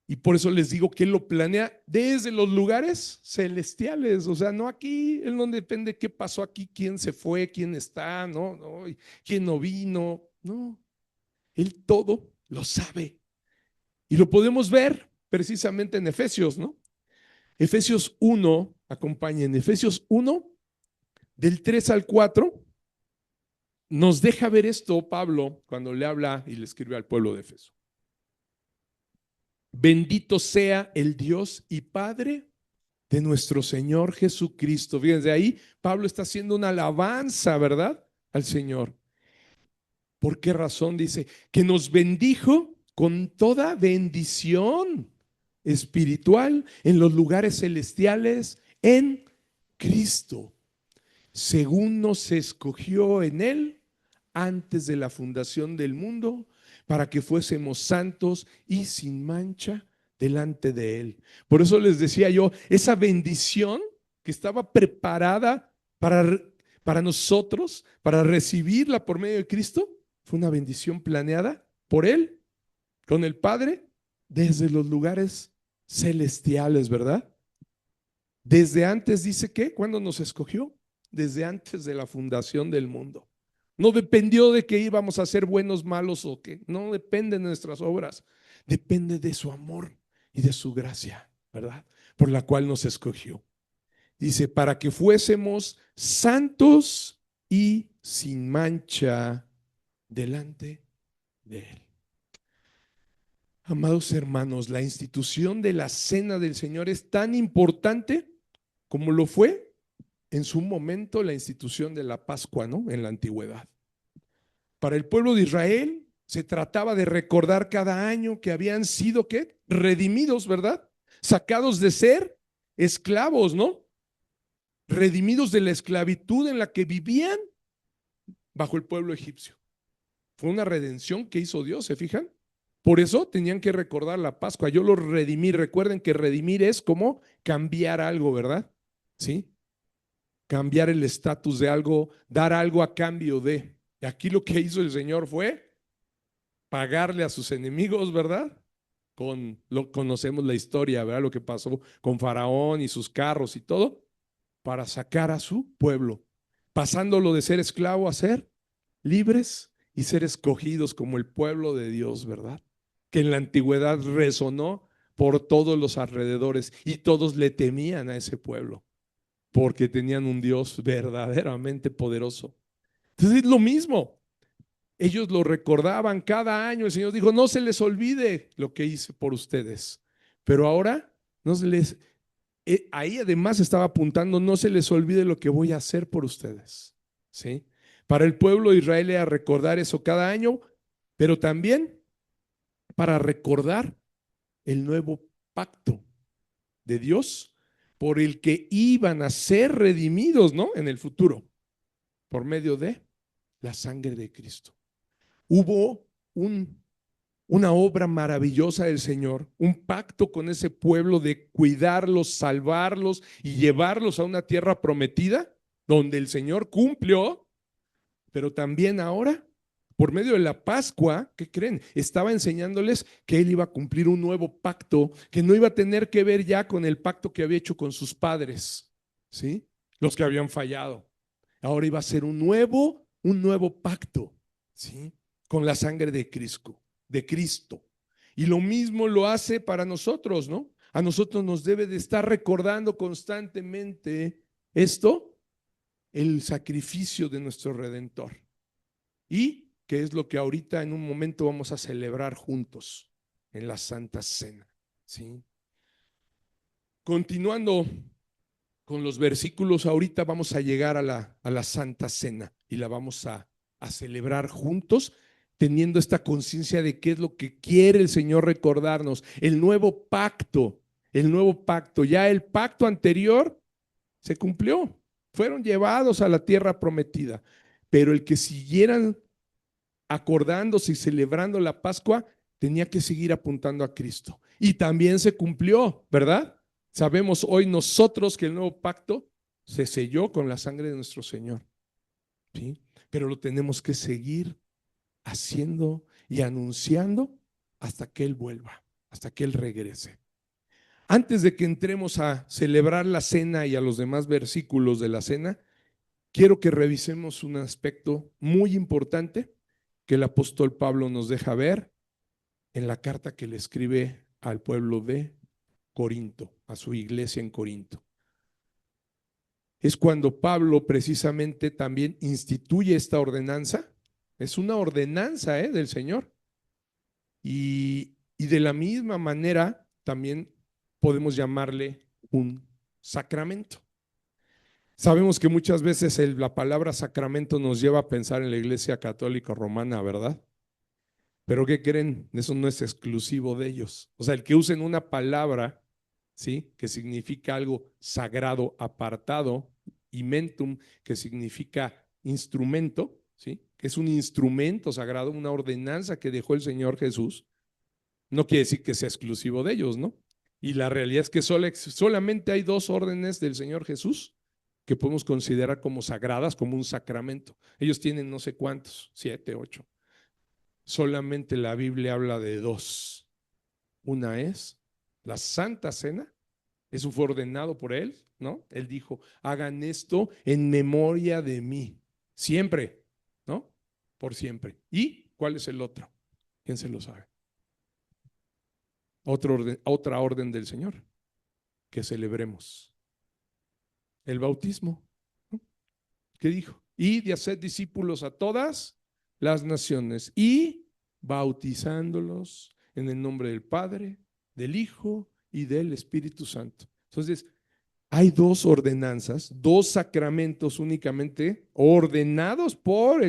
Y por eso les digo que Él lo planea desde los lugares celestiales. O sea, no aquí, Él no depende qué pasó aquí, quién se fue, quién está, no, quién no vino. No, Él todo lo sabe. Y lo podemos ver precisamente en Efesios, ¿no? Efesios 1, acompañen, Efesios 1, del 3 al 4, nos deja ver esto Pablo cuando le habla y le escribe al pueblo de Efeso. Bendito sea el Dios y Padre de nuestro Señor Jesucristo. Fíjense, ahí Pablo está haciendo una alabanza, ¿verdad? Al Señor. ¿Por qué razón? Dice, que nos bendijo con toda bendición espiritual en los lugares celestiales en Cristo, según nos escogió en Él antes de la fundación del mundo, para que fuésemos santos y sin mancha delante de Él. Por eso les decía yo, esa bendición que estaba preparada para nosotros, para recibirla por medio de Cristo, fue una bendición planeada por Él, con el Padre, desde los lugares celestiales, ¿verdad? Desde antes, dice que, ¿cuándo nos escogió? Desde antes de la fundación del mundo. No dependió de que íbamos a ser buenos, malos o qué. No depende de nuestras obras. Depende de su amor y de su gracia, ¿verdad? Por la cual nos escogió. Dice, para que fuésemos santos y sin mancha delante de Él. Amados hermanos, la institución de la cena del Señor es tan importante como lo fue en su momento la institución de la Pascua, ¿no? En la antigüedad. Para el pueblo de Israel se trataba de recordar cada año que habían sido, ¿qué? Redimidos, ¿verdad? Sacados de ser esclavos, ¿no? Redimidos de la esclavitud en la que vivían bajo el pueblo egipcio. Fue una redención que hizo Dios, ¿se fijan? Por eso tenían que recordar la Pascua. Yo lo redimí. Recuerden que redimir es como cambiar algo, ¿verdad? ¿Sí? Cambiar el estatus de algo, dar algo a cambio de. Y aquí lo que hizo el Señor fue pagarle a sus enemigos, ¿verdad? Conocemos la historia, ¿verdad? Lo que pasó con Faraón y sus carros y todo, para sacar a su pueblo, pasándolo de ser esclavo a ser libres y ser escogidos como el pueblo de Dios, ¿verdad? Que en la antigüedad resonó por todos los alrededores y todos le temían a ese pueblo porque tenían un Dios verdaderamente poderoso. Entonces es lo mismo. Ellos lo recordaban cada año. El Señor dijo, no se les olvide lo que hice por ustedes. Pero ahora no se les, ahí además estaba apuntando, no se les olvide lo que voy a hacer por ustedes. ¿Sí? Para el pueblo de Israel era recordar eso cada año, pero también para recordar el nuevo pacto de Dios por el que iban a ser redimidos, ¿no? En el futuro, por medio de la sangre de Cristo. Hubo una obra maravillosa del Señor, un pacto con ese pueblo de cuidarlos, salvarlos y llevarlos a una tierra prometida, donde el Señor cumplió, pero también ahora, por medio de la Pascua, ¿qué creen? Estaba enseñándoles que Él iba a cumplir un nuevo pacto, que no iba a tener que ver ya con el pacto que había hecho con sus padres, ¿sí? Los que habían fallado. Ahora iba a ser un nuevo pacto, ¿sí? Con la sangre de Cristo. Y lo mismo lo hace para nosotros, ¿no? A nosotros nos debe de estar recordando constantemente esto, el sacrificio de nuestro Redentor. Y que es lo que ahorita en un momento vamos a celebrar juntos en la Santa Cena, ¿sí? Continuando con los versículos ahorita vamos a llegar a la Santa Cena y la vamos a celebrar juntos, teniendo esta conciencia de qué es lo que quiere el Señor recordarnos. El nuevo pacto, ya el pacto anterior se cumplió, fueron llevados a la tierra prometida, pero el que siguieran acordándose y celebrando la Pascua tenía que seguir apuntando a Cristo. Y también se cumplió, ¿verdad? Sabemos hoy nosotros que el nuevo pacto se selló con la sangre de nuestro Señor, ¿sí? Pero lo tenemos que seguir haciendo y anunciando hasta que Él vuelva, hasta que Él regrese. Antes de que entremos a celebrar la cena y a los demás versículos de la cena, quiero que revisemos un aspecto muy importante que el apóstol Pablo nos deja ver en la carta que le escribe al pueblo de Corinto, a su iglesia en Corinto. Es cuando Pablo precisamente también instituye esta ordenanza. Es una ordenanza del Señor. Y de la misma manera también podemos llamarle un sacramento. Sabemos que muchas veces la palabra sacramento nos lleva a pensar en la Iglesia Católica Romana, ¿verdad? Pero ¿qué creen? Eso no es exclusivo de ellos. O sea, el que usen una palabra, ¿sí?, que significa algo sagrado, apartado, y mentum, que significa instrumento, ¿sí?, que es un instrumento sagrado, una ordenanza que dejó el Señor Jesús, no quiere decir que sea exclusivo de ellos, ¿no? Y la realidad es que solamente hay dos órdenes del Señor Jesús que podemos considerar como sagradas, como un sacramento. Ellos tienen no sé cuántos, 7, 8. Solamente la Biblia habla de dos. Una es la Santa Cena, eso fue ordenado por Él, ¿no? Él dijo, hagan esto en memoria de mí, siempre, ¿no? Por siempre. ¿Y cuál es el otro? ¿Quién se lo sabe? Otra orden del Señor, que celebremos el bautismo, ¿no? ¿Qué dijo? Y de hacer discípulos a todas las naciones y bautizándolos en el nombre del Padre, del Hijo y del Espíritu Santo. Entonces, hay dos ordenanzas, dos sacramentos únicamente ordenados por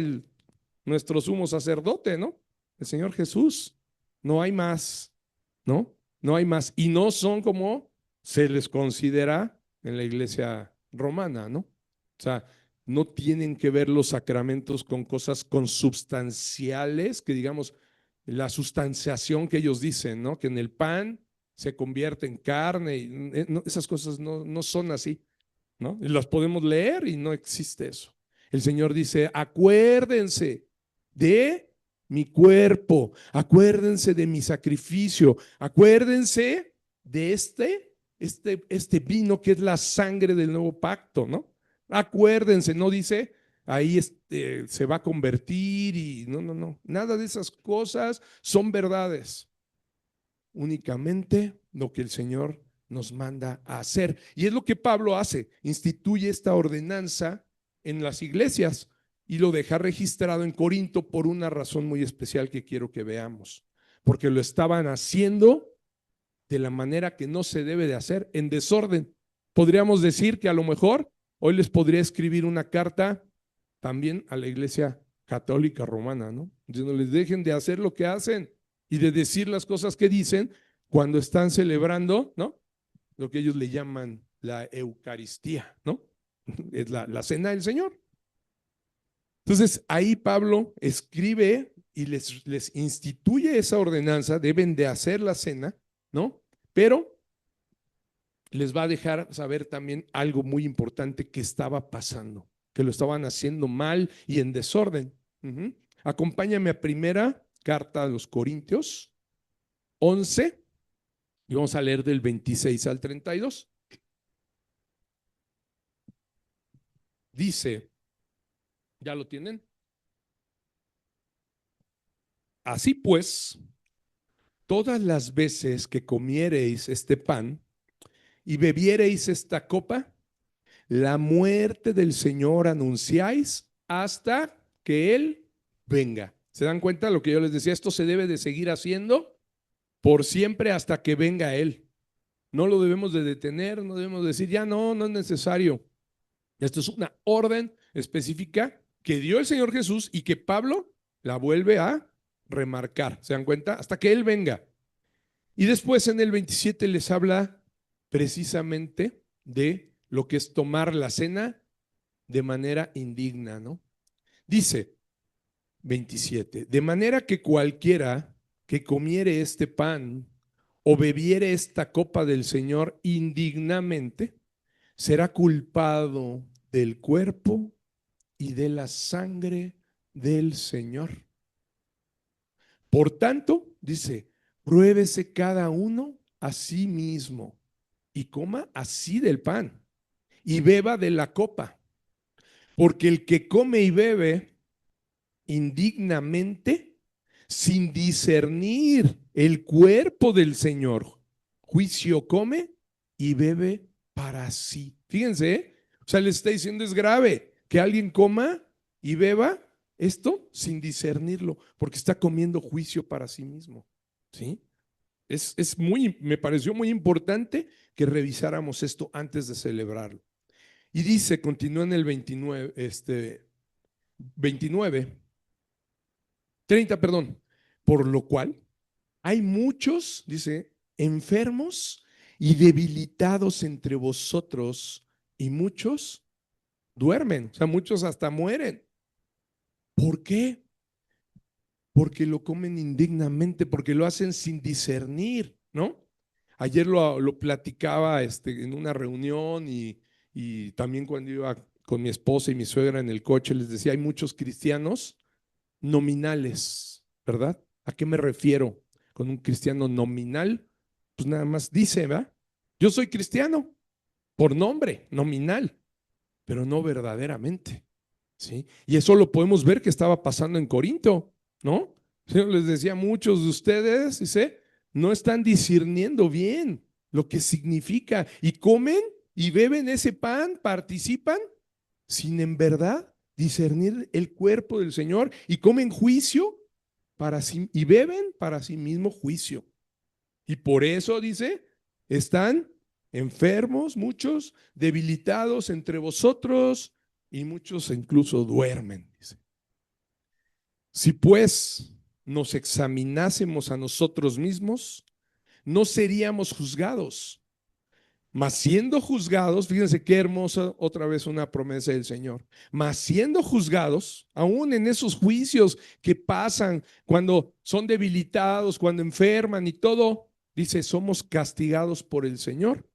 nuestro sumo sacerdote, ¿no? El Señor Jesús. No hay más, ¿no? No hay más. Y no son como se les considera en la iglesia romana, ¿no? O sea, no tienen que ver los sacramentos con cosas consubstanciales, que digamos, la sustanciación que ellos dicen, ¿no? Que en el pan se convierte en carne, y no, esas cosas no son así, ¿no? Y las podemos leer y no existe eso. El Señor dice, acuérdense de mi cuerpo, acuérdense de mi sacrificio, acuérdense de este vino que es la sangre del nuevo pacto, ¿no? Acuérdense, no dice ahí se va a convertir y no, nada de esas cosas son verdades. Únicamente lo que el Señor nos manda a hacer. Y es lo que Pablo hace, instituye esta ordenanza en las iglesias y lo deja registrado en Corinto por una razón muy especial que quiero que veamos, porque lo estaban haciendo de la manera que no se debe de hacer, en desorden. Podríamos decir que a lo mejor hoy les podría escribir una carta también a la iglesia católica romana, ¿no? Diciendo, les dejen de hacer lo que hacen y de decir las cosas que dicen cuando están celebrando, ¿no?, lo que ellos le llaman la Eucaristía, ¿no? Es la cena del Señor. Entonces ahí Pablo escribe y les instituye esa ordenanza, deben de hacer la cena, ¿no? Pero les va a dejar saber también algo muy importante que estaba pasando, que lo estaban haciendo mal y en desorden. Acompáñame a primera carta a los Corintios 11 y vamos a leer del 26 al 32. Dice, ¿ya lo tienen? Así pues, todas las veces que comiereis este pan y bebiereis esta copa, la muerte del Señor anunciáis hasta que Él venga. ¿Se dan cuenta de lo que yo les decía? Esto se debe de seguir haciendo por siempre hasta que venga Él. No lo debemos de detener, no debemos decir, ya no, no es necesario. Esto es una orden específica que dio el Señor Jesús y que Pablo la vuelve a remarcar. ¿Se dan cuenta? Hasta que Él venga. Y después en el 27 les habla precisamente de lo que es tomar la cena de manera indigna, ¿no? Dice 27, de manera que cualquiera que comiere este pan o bebiere esta copa del Señor indignamente, será culpado del cuerpo y de la sangre del Señor. Por tanto, dice, pruébese cada uno a sí mismo y coma así del pan y beba de la copa, porque el que come y bebe indignamente, sin discernir el cuerpo del Señor, juicio come y bebe para sí. Fíjense, ¿eh? O sea, le está diciendo es grave que alguien coma y beba esto sin discernirlo, porque está comiendo juicio para sí mismo. ¿Sí? Me pareció muy importante que revisáramos esto antes de celebrarlo. Y dice, continúa en el 29, 30, perdón, por lo cual hay muchos, dice, enfermos y debilitados entre vosotros y muchos duermen, o sea, muchos hasta mueren. ¿Por qué? Porque lo comen indignamente, porque lo hacen sin discernir, ¿no? Ayer lo platicaba en una reunión y también cuando iba con mi esposa y mi suegra en el coche, les decía, hay muchos cristianos nominales, ¿verdad? ¿A qué me refiero con un cristiano nominal? Pues nada más dice, ¿verdad? Yo soy cristiano por nombre, nominal, pero no verdaderamente, ¿sí? Y eso lo podemos ver que estaba pasando en Corinto, ¿no? El Señor les decía, muchos de ustedes, dice, no están discerniendo bien lo que significa y comen y beben ese pan, participan sin en verdad discernir el cuerpo del Señor y comen juicio para sí y beben para sí mismo juicio. Y por eso dice, están enfermos muchos, debilitados entre vosotros y muchos incluso duermen, dice. Si pues nos examinásemos a nosotros mismos, no seríamos juzgados. Mas siendo juzgados, fíjense qué hermosa otra vez una promesa del Señor. Mas siendo juzgados, aún en esos juicios que pasan cuando son debilitados, cuando enferman y todo, dice, somos castigados por el Señor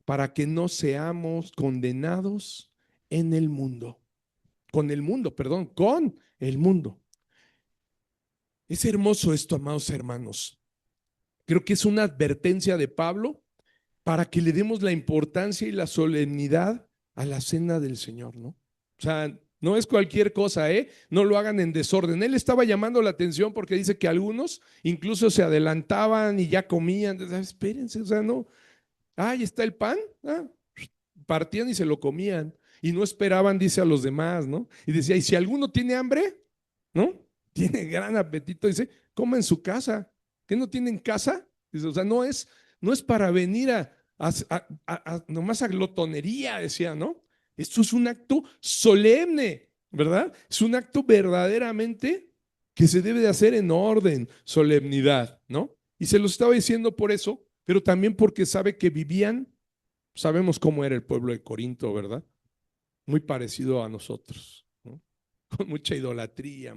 para que no seamos condenados en el mundo. Con el mundo, perdón, con el mundo. Es hermoso esto, amados hermanos. Creo que es una advertencia de Pablo para que le demos la importancia y la solemnidad a la cena del Señor, ¿no? O sea, no es cualquier cosa, ¿eh? No lo hagan en desorden. Él estaba llamando la atención porque dice que algunos incluso se adelantaban y ya comían. Espérense, o sea, no. Ahí está el pan. Partían y se lo comían. Y no esperaban, dice, a los demás, ¿no? Y decía, y si alguno tiene hambre, ¿no? Tiene gran apetito, dice, coma en su casa. ¿Qué no tienen casa? Dice, o sea, no es para venir nomás a glotonería, decía, ¿no? Esto es un acto solemne, ¿verdad? Es un acto verdaderamente que se debe de hacer en orden, solemnidad, ¿no? Y se lo estaba diciendo por eso, pero también porque sabe que vivían, sabemos cómo era el pueblo de Corinto, ¿verdad? Muy parecido a nosotros, ¿no? Con mucha idolatría,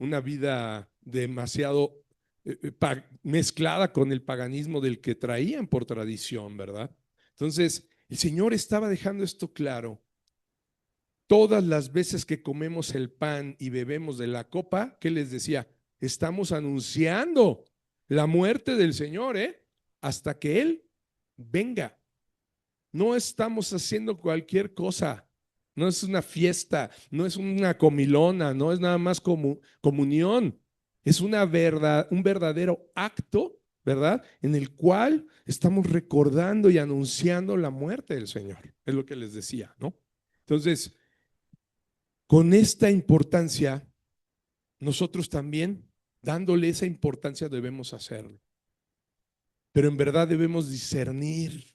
una vida demasiado mezclada con el paganismo del que traían por tradición, ¿verdad? Entonces, el Señor estaba dejando esto claro. Todas las veces que comemos el pan y bebemos de la copa, ¿qué les decía? Estamos anunciando la muerte del Señor, ¿eh? Hasta que Él venga. No estamos haciendo cualquier cosa. No es una fiesta, no es una comilona, no es nada más como comunión. Es un verdadero acto, ¿verdad? En el cual estamos recordando y anunciando la muerte del Señor. Es lo que les decía, ¿no? Entonces, con esta importancia, nosotros también, dándole esa importancia, debemos hacerlo. pero en verdad debemos discernir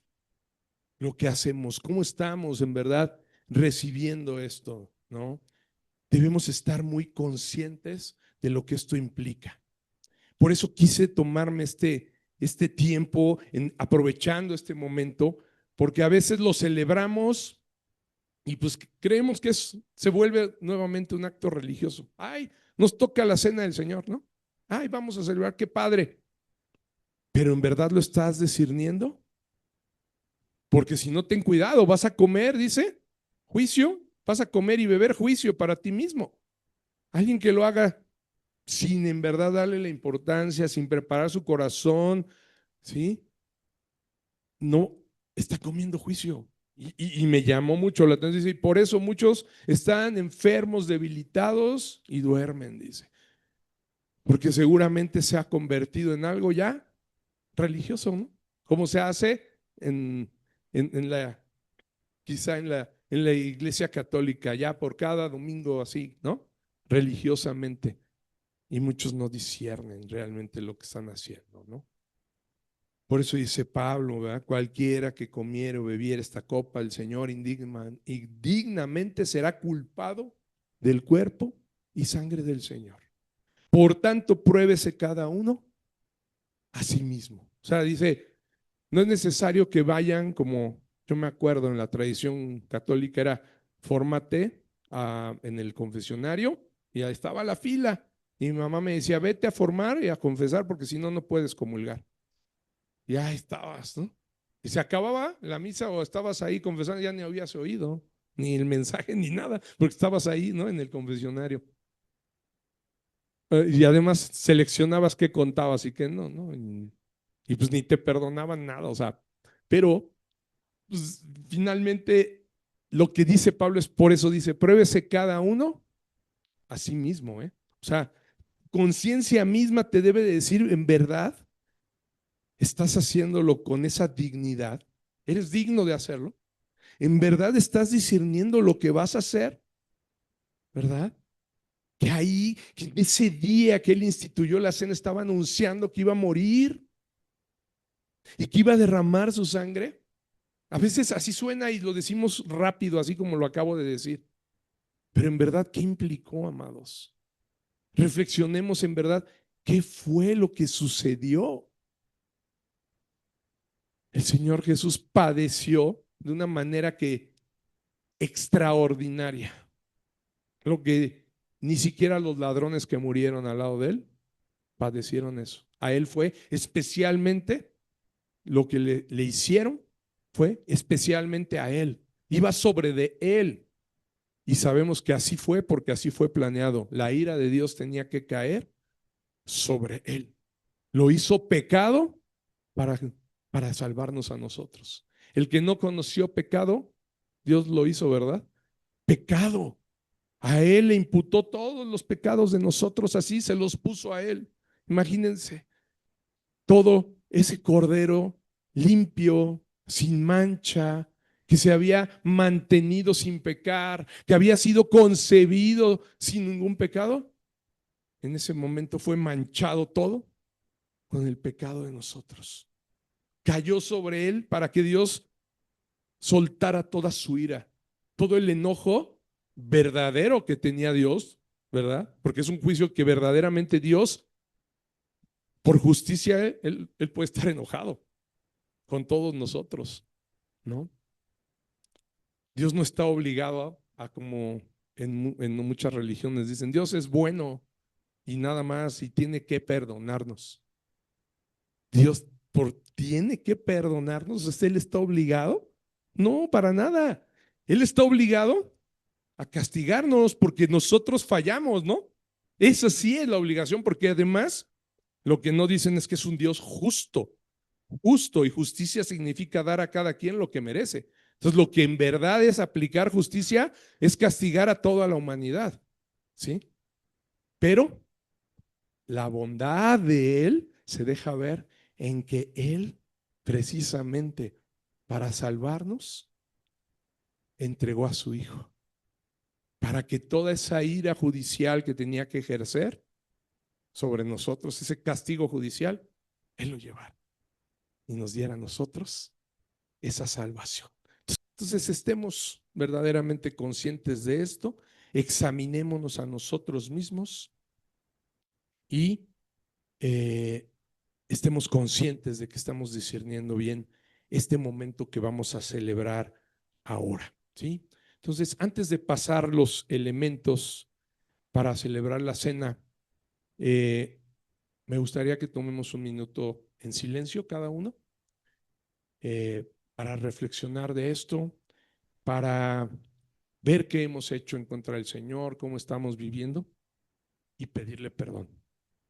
lo que hacemos, cómo estamos en verdad recibiendo esto, ¿no? Debemos estar muy conscientes de lo que esto implica. Por eso quise tomarme este tiempo, aprovechando este momento, porque a veces lo celebramos y pues creemos que se vuelve nuevamente un acto religioso. Ay, nos toca la cena del Señor, ¿no? Ay, vamos a celebrar, qué padre. Pero en verdad lo estás discerniendo, porque si no, ten cuidado, vas a comer, dice, juicio, vas a comer y beber juicio para ti mismo. Alguien que lo haga sin en verdad darle la importancia, sin preparar su corazón, ¿sí? No está comiendo juicio. Y me llamó mucho la atención, dice, y por eso muchos están enfermos, debilitados y duermen, dice, porque seguramente se ha convertido en algo ya religioso, ¿no? Como se hace en la, quizá en la iglesia católica, ya por cada domingo así, ¿no? Religiosamente. Y muchos no disciernen realmente lo que están haciendo, ¿no? Por eso dice Pablo, ¿verdad? Cualquiera que comiere o bebiera esta copa del Señor indignamente será culpado del cuerpo y sangre del Señor. Por tanto, pruébese cada uno a sí mismo. O sea, dice, no es necesario que vayan como yo me acuerdo en la tradición católica era, fórmate en el confesionario y ahí estaba la fila. Y mi mamá me decía, vete a formar y a confesar porque si no, no puedes comulgar. Y ahí estabas, ¿no? Y se acababa la misa o estabas ahí confesando, ya ni habías oído, ni el mensaje ni nada, porque estabas ahí, ¿no? En el confesionario. Y además seleccionabas qué contabas y qué no, ¿no? Y pues ni te perdonaban nada, o sea, pero pues, finalmente lo que dice Pablo es por eso dice, pruébese cada uno a sí mismo, ¿eh? O sea, conciencia misma te debe de decir, en verdad, estás haciéndolo con esa dignidad, eres digno de hacerlo, en verdad estás discerniendo lo que vas a hacer, ¿verdad? Que ahí, que ese día que él instituyó la cena, estaba anunciando que iba a morir y que iba a derramar su sangre. A veces así suena y lo decimos rápido, así como lo acabo de decir. Pero en verdad, ¿qué implicó, amados? Reflexionemos en verdad, ¿qué fue lo que sucedió? El Señor Jesús padeció de una manera que extraordinaria. Lo que ni siquiera los ladrones que murieron al lado de él padecieron eso. A él fue especialmente lo que le hicieron, fue especialmente a él. Iba sobre de él. Y sabemos que así fue porque así fue planeado. La ira de Dios tenía que caer sobre él. Lo hizo pecado para, para salvarnos a nosotros. El que no conoció pecado, Dios lo hizo, ¿verdad? Pecado. A él le imputó todos los pecados de nosotros, así se los puso a él. Imagínense, todo ese cordero limpio, sin mancha, que se había mantenido sin pecar, que había sido concebido sin ningún pecado, en ese momento fue manchado todo con el pecado de nosotros. Cayó sobre él para que Dios soltara toda su ira, todo el enojo verdadero que tenía Dios, ¿verdad? Porque es un juicio que verdaderamente Dios, por justicia, él puede estar enojado con todos nosotros, ¿no? Dios no está obligado a como en muchas religiones dicen, Dios es bueno y nada más y tiene que perdonarnos. Dios tiene que perdonarnos, ¿él está obligado? No, para nada. Él está obligado a castigarnos porque nosotros fallamos, ¿no? Esa sí es la obligación, porque además lo que no dicen es que es un Dios justo. Justo y justicia significa dar a cada quien lo que merece. Entonces, lo que en verdad es aplicar justicia es castigar a toda la humanidad, ¿sí? Pero la bondad de Él se deja ver en que Él, precisamente para salvarnos, entregó a su Hijo, para que toda esa ira judicial que tenía que ejercer sobre nosotros, ese castigo judicial, Él lo llevara. y nos diera a nosotros esa salvación. Entonces estemos verdaderamente conscientes de esto, examinémonos a nosotros mismos y estemos conscientes de que estamos discerniendo bien este momento que vamos a celebrar ahora, ¿sí? Entonces, antes de pasar los elementos para celebrar la cena, me gustaría que tomemos un minuto en silencio cada uno para reflexionar de esto, para ver qué hemos hecho en contra del Señor, cómo estamos viviendo y pedirle perdón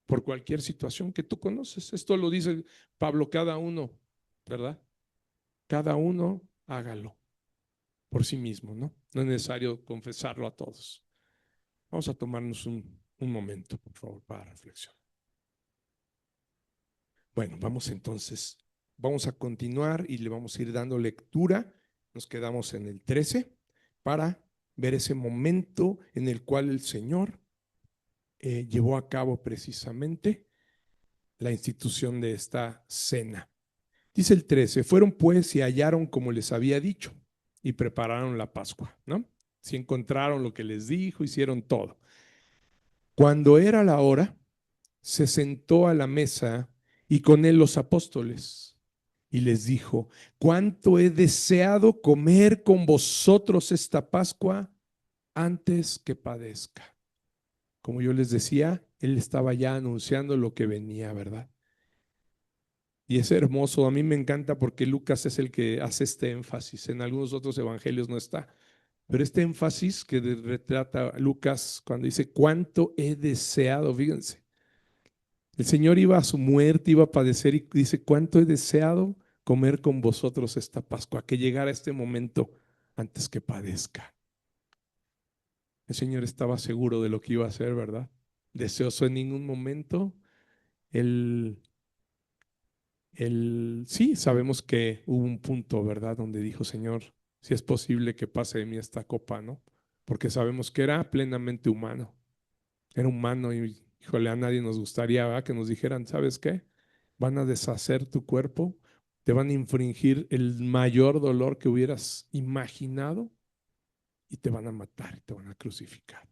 por cualquier situación que tú conoces. Esto lo dice Pablo, cada uno, ¿verdad? Cada uno hágalo por sí mismo, ¿no? No es necesario confesarlo a todos. Vamos a tomarnos un momento, por favor, para reflexionar. Bueno, vamos entonces, vamos a continuar y le vamos a ir dando lectura. Nos quedamos en el 13 para ver ese momento en el cual el Señor llevó a cabo precisamente la institución de esta cena. Dice el 13, fueron pues y hallaron como les había dicho y prepararon la Pascua, ¿no? Si encontraron lo que les dijo, hicieron todo. Cuando era la hora, se sentó a la mesa y con él los apóstoles y les dijo, cuánto he deseado comer con vosotros esta Pascua antes que padezca. Como yo les decía, él estaba ya anunciando lo que venía, ¿verdad? Y es hermoso, a mí me encanta porque Lucas es el que hace este énfasis, en algunos otros evangelios no está, pero este énfasis que retrata Lucas cuando dice, cuánto he deseado, fíjense, el Señor iba a su muerte, iba a padecer y dice, cuánto he deseado comer con vosotros esta Pascua, que llegara este momento antes que padezca. El Señor estaba seguro de lo que iba a hacer, ¿verdad? Deseoso en ningún momento. Él sí, sabemos que hubo un punto, ¿verdad? Donde dijo, Señor, si es posible que pase de mí esta copa, ¿no? Porque sabemos que era plenamente humano. Era humano y, híjole, a nadie nos gustaría, ¿verdad? Que nos dijeran, ¿sabes qué? Van a deshacer tu cuerpo, te van a infringir el mayor dolor que hubieras imaginado y te van a matar y te van a crucificar.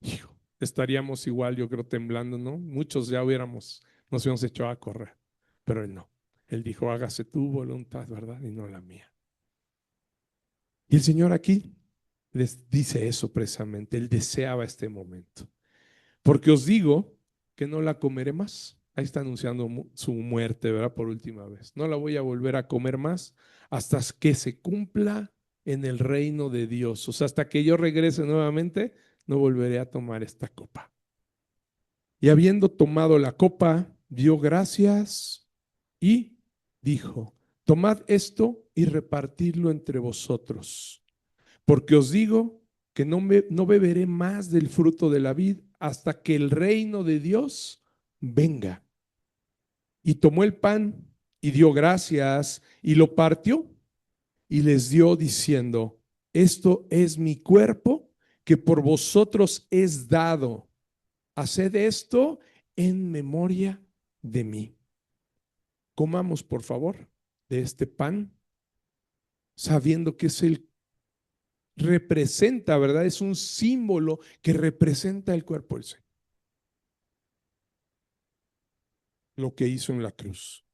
Hijo, estaríamos igual, yo creo, temblando, ¿no? Muchos ya nos hubiéramos echado a correr, pero él no. Él dijo, hágase tu voluntad, ¿verdad? Y no la mía. Y el Señor aquí les dice eso precisamente. Él deseaba este momento. Porque os digo que no la comeré más. Ahí está anunciando su muerte, ¿verdad? Por última vez. No la voy a volver a comer más hasta que se cumpla en el reino de Dios. O sea, hasta que yo regrese nuevamente, no volveré a tomar esta copa. Y habiendo tomado la copa, dio gracias y dijo, tomad esto y repartidlo entre vosotros, porque os digo que no beberé más del fruto de la vid hasta que el reino de Dios venga. Y tomó el pan y dio gracias y lo partió y les dio diciendo, esto es mi cuerpo que por vosotros es dado. Haced esto en memoria de mí. Comamos, por favor, de este pan, sabiendo que representa, ¿verdad? Es un símbolo que representa el cuerpo del Señor. Lo que hizo en la cruz.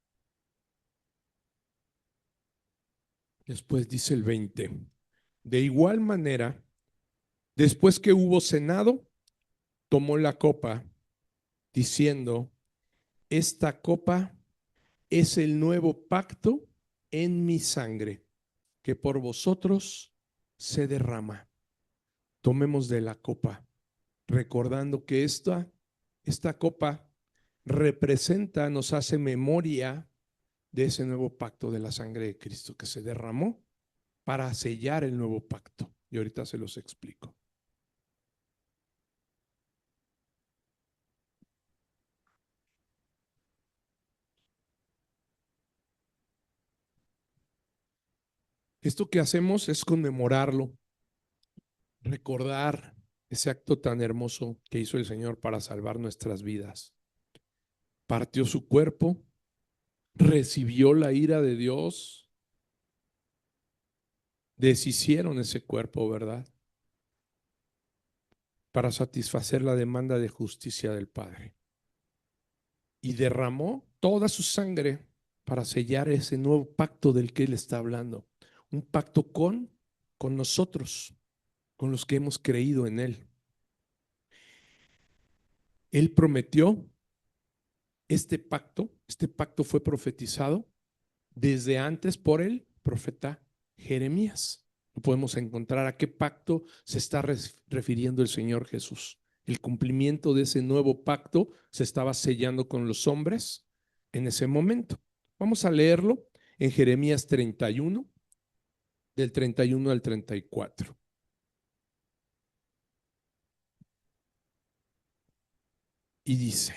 Después dice el 20. De igual manera, después que hubo cenado, tomó la copa, diciendo, esta copa es el nuevo pacto en mi sangre, que por vosotros se derrama. Tomemos de la copa, recordando que esta copa representa, nos hace memoria de ese nuevo pacto de la sangre de Cristo que se derramó para sellar el nuevo pacto. Y ahorita se los explico. Esto que hacemos es conmemorarlo, recordar ese acto tan hermoso que hizo el Señor para salvar nuestras vidas. Partió su cuerpo recibió la ira de Dios, deshicieron ese cuerpo, ¿verdad? Para satisfacer la demanda de justicia del Padre. Y derramó toda su sangre para sellar ese nuevo pacto del que Él está hablando. Un pacto con nosotros, con los que hemos creído en Él. Él prometió este pacto fue profetizado desde antes por el profeta Jeremías. Podemos encontrar a qué pacto se está refiriendo el Señor Jesús. El cumplimiento de ese nuevo pacto se estaba sellando con los hombres en ese momento. Vamos a leerlo en Jeremías 31, del 31 al 34. Y dice,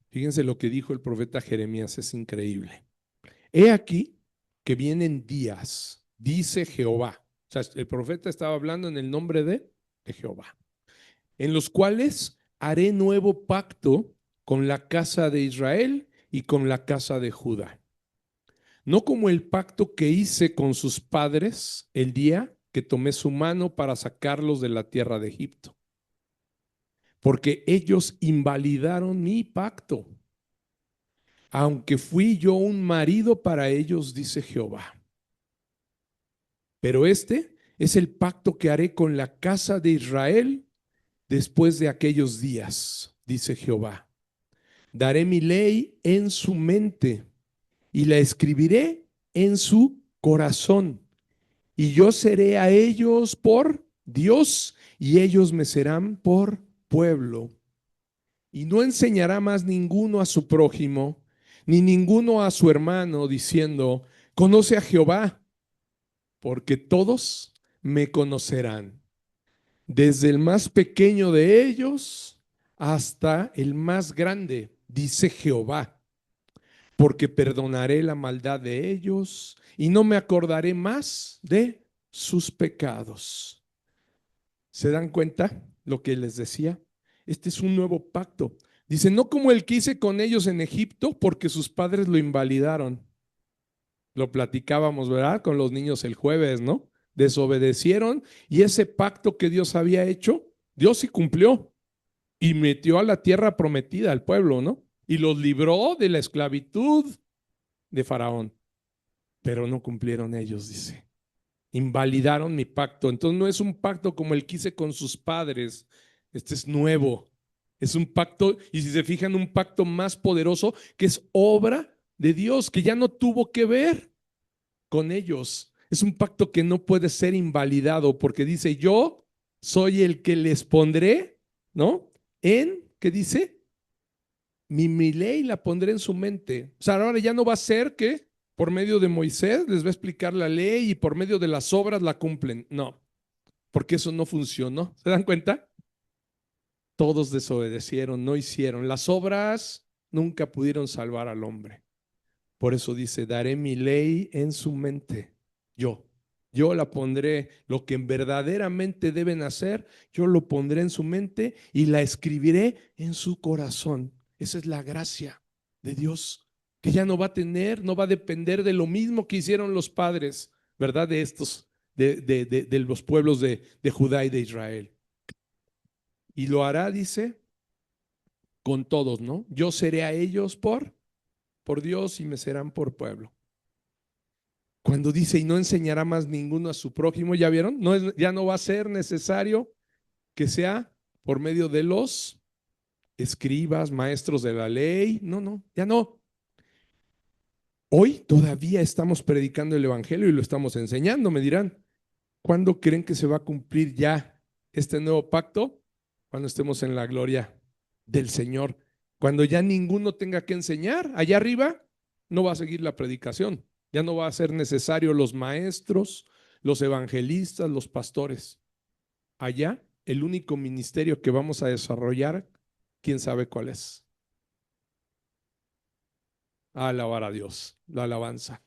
fíjense lo que dijo el profeta Jeremías, es increíble. He aquí que vienen días, dice Jehová. O sea, el profeta estaba hablando en el nombre de Jehová, en los cuales haré nuevo pacto con la casa de Israel y con la casa de Judá. No como el pacto que hice con sus padres el día que tomé su mano para sacarlos de la tierra de Egipto, porque ellos invalidaron mi pacto, aunque fui yo un marido para ellos, dice Jehová. Pero este es el pacto que haré con la casa de Israel después de aquellos días, dice Jehová. Daré mi ley en su mente y la escribiré en su corazón. Y yo seré a ellos por Dios y ellos me serán por pueblo. Y no enseñará más ninguno a su prójimo, ni ninguno a su hermano, diciendo, conoce a Jehová, porque todos me conocerán, desde el más pequeño de ellos hasta el más grande, dice Jehová, porque perdonaré la maldad de ellos y no me acordaré más de sus pecados. ¿Se dan cuenta lo que les decía? Este es un nuevo pacto. Dice, no como el que hice con ellos en Egipto, porque sus padres lo invalidaron. Lo platicábamos, ¿verdad? Con los niños el jueves, ¿no? Desobedecieron y ese pacto que Dios había hecho, Dios sí cumplió y metió a la tierra prometida al pueblo, ¿no? Y los libró de la esclavitud de Faraón, pero no cumplieron ellos, dice. Invalidaron mi pacto. Entonces no es un pacto como el que hice con sus padres. Este es nuevo. Es un pacto, y si se fijan, un pacto más poderoso que es obra de Dios, que ya no tuvo que ver con ellos. Es un pacto que no puede ser invalidado porque dice, yo soy el que les pondré, ¿no? ¿Qué dice? Mi ley la pondré en su mente. O sea, ahora ya no va a ser que por medio de Moisés les va a explicar la ley y por medio de las obras la cumplen. No, porque eso no funcionó. ¿Se dan cuenta? Todos desobedecieron, no hicieron. Las obras nunca pudieron salvar al hombre. Por eso dice, daré mi ley en su mente. Yo la pondré, lo que verdaderamente deben hacer, yo lo pondré en su mente y la escribiré en su corazón. Esa es la gracia de Dios, que ya no va a tener, no va a depender de lo mismo que hicieron los padres, ¿verdad? De estos, de los pueblos de Judá y de Israel. Y lo hará, dice, con todos, ¿no? Yo seré a ellos por Dios y me serán por pueblo. Cuando dice, y no enseñará más ninguno a su prójimo, ¿ya vieron? Ya no va a ser necesario que sea por medio de los escribas, maestros de la ley. No, ya no. Hoy todavía estamos predicando el evangelio y lo estamos enseñando, me dirán. ¿Cuándo creen que se va a cumplir ya este nuevo pacto? Cuando estemos en la gloria del Señor. Cuando ya ninguno tenga que enseñar, allá arriba no va a seguir la predicación. Ya no va a ser necesario los maestros, los evangelistas, los pastores. Allá el único ministerio que vamos a desarrollar, quién sabe cuál es. Alabar a Dios, la alabanza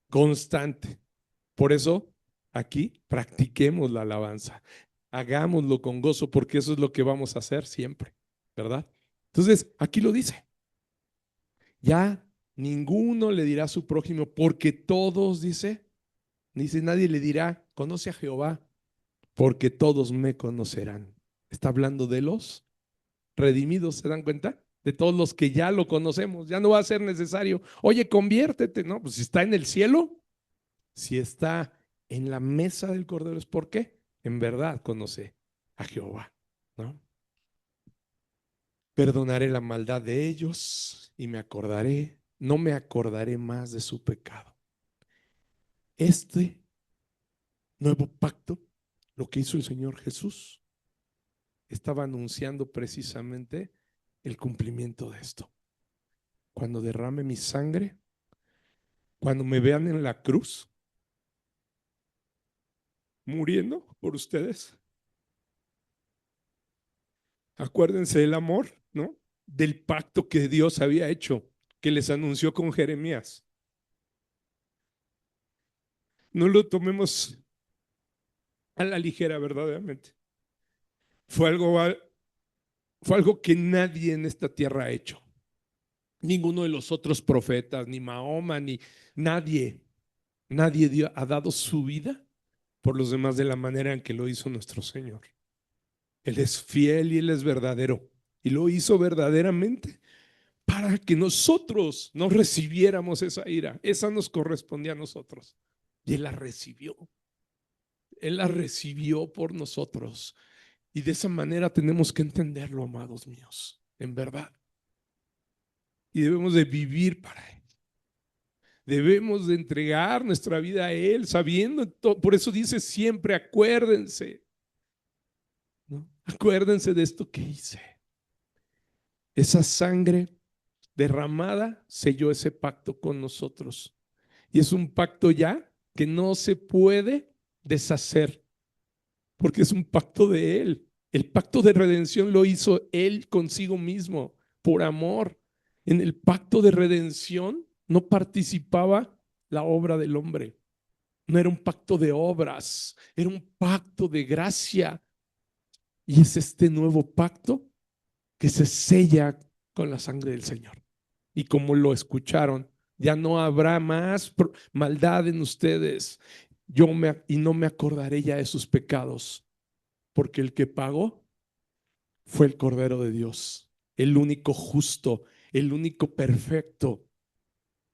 constante. Por eso aquí practiquemos la alabanza. Hagámoslo con gozo porque eso es lo que vamos a hacer siempre, ¿verdad? Entonces, aquí lo dice. Ya Ninguno le dirá a su prójimo, porque todos, dice, nadie le dirá, conoce a Jehová, porque todos me conocerán. Está hablando de los redimidos, ¿se dan cuenta? De todos los que ya lo conocemos, ya no va a ser necesario. Oye, conviértete, ¿no? Pues si está en el cielo, si está en la mesa del Cordero, ¿es por qué? En verdad conoce a Jehová, ¿no? Perdonaré la maldad de ellos y no me acordaré más de su pecado. Este nuevo pacto, lo que hizo el Señor Jesús, estaba anunciando precisamente el cumplimiento de esto. Cuando derrame mi sangre, cuando me vean en la cruz, muriendo por ustedes, acuérdense del amor, ¿no? Del pacto que Dios había hecho, que les anunció con Jeremías. No lo tomemos a la ligera, verdaderamente. Fue algo, fue algo que nadie en esta tierra ha hecho. Ninguno de los otros profetas, ni Mahoma, ni nadie, ha dado su vida por los demás de la manera en que lo hizo nuestro Señor. Él es fiel y Él es verdadero. Y lo hizo verdaderamente para que nosotros no recibiéramos esa ira. Esa nos correspondía a nosotros. Y Él la recibió. Él la recibió por nosotros. Y de esa manera tenemos que entenderlo, amados míos, en verdad. Y debemos de vivir para Él. Debemos de entregar nuestra vida a Él, sabiendo, por eso dice siempre, acuérdense, ¿no? Acuérdense de esto que hice. Esa sangre derramada selló ese pacto con nosotros. Y es un pacto ya que no se puede deshacer, porque es un pacto de Él. El pacto de redención lo hizo Él consigo mismo, por amor. En el pacto de redención no participaba la obra del hombre. No era un pacto de obras, era un pacto de gracia. Y es este nuevo pacto que se sella con la sangre del Señor. Y como lo escucharon, ya no habrá más maldad en ustedes. Y no me acordaré ya de sus pecados, porque el que pagó fue el Cordero de Dios, el único justo, el único perfecto,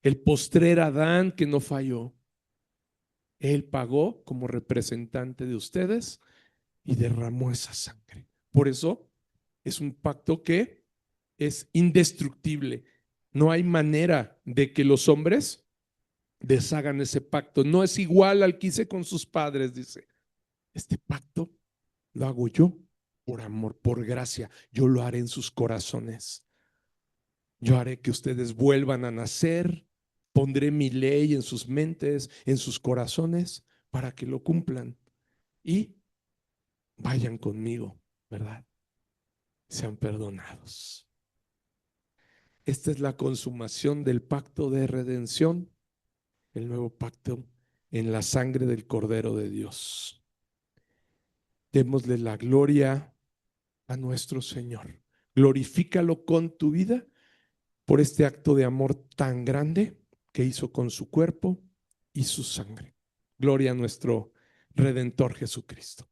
el postrer Adán que no falló. Él pagó como representante de ustedes y derramó esa sangre. Por eso es un pacto que es indestructible. No hay manera de que los hombres deshagan ese pacto. No es igual al que hice con sus padres, dice. Este pacto lo hago yo por amor, por gracia. Yo lo haré en sus corazones. Yo haré que ustedes vuelvan a nacer. Pondré mi ley en sus mentes, en sus corazones, para que lo cumplan. Y vayan conmigo, ¿verdad? Sean perdonados. Esta es la consumación del pacto de redención, el nuevo pacto en la sangre del Cordero de Dios. Démosle la gloria a nuestro Señor. Glorifícalo con tu vida por este acto de amor tan grande que hizo con su cuerpo y su sangre. Gloria a nuestro Redentor Jesucristo.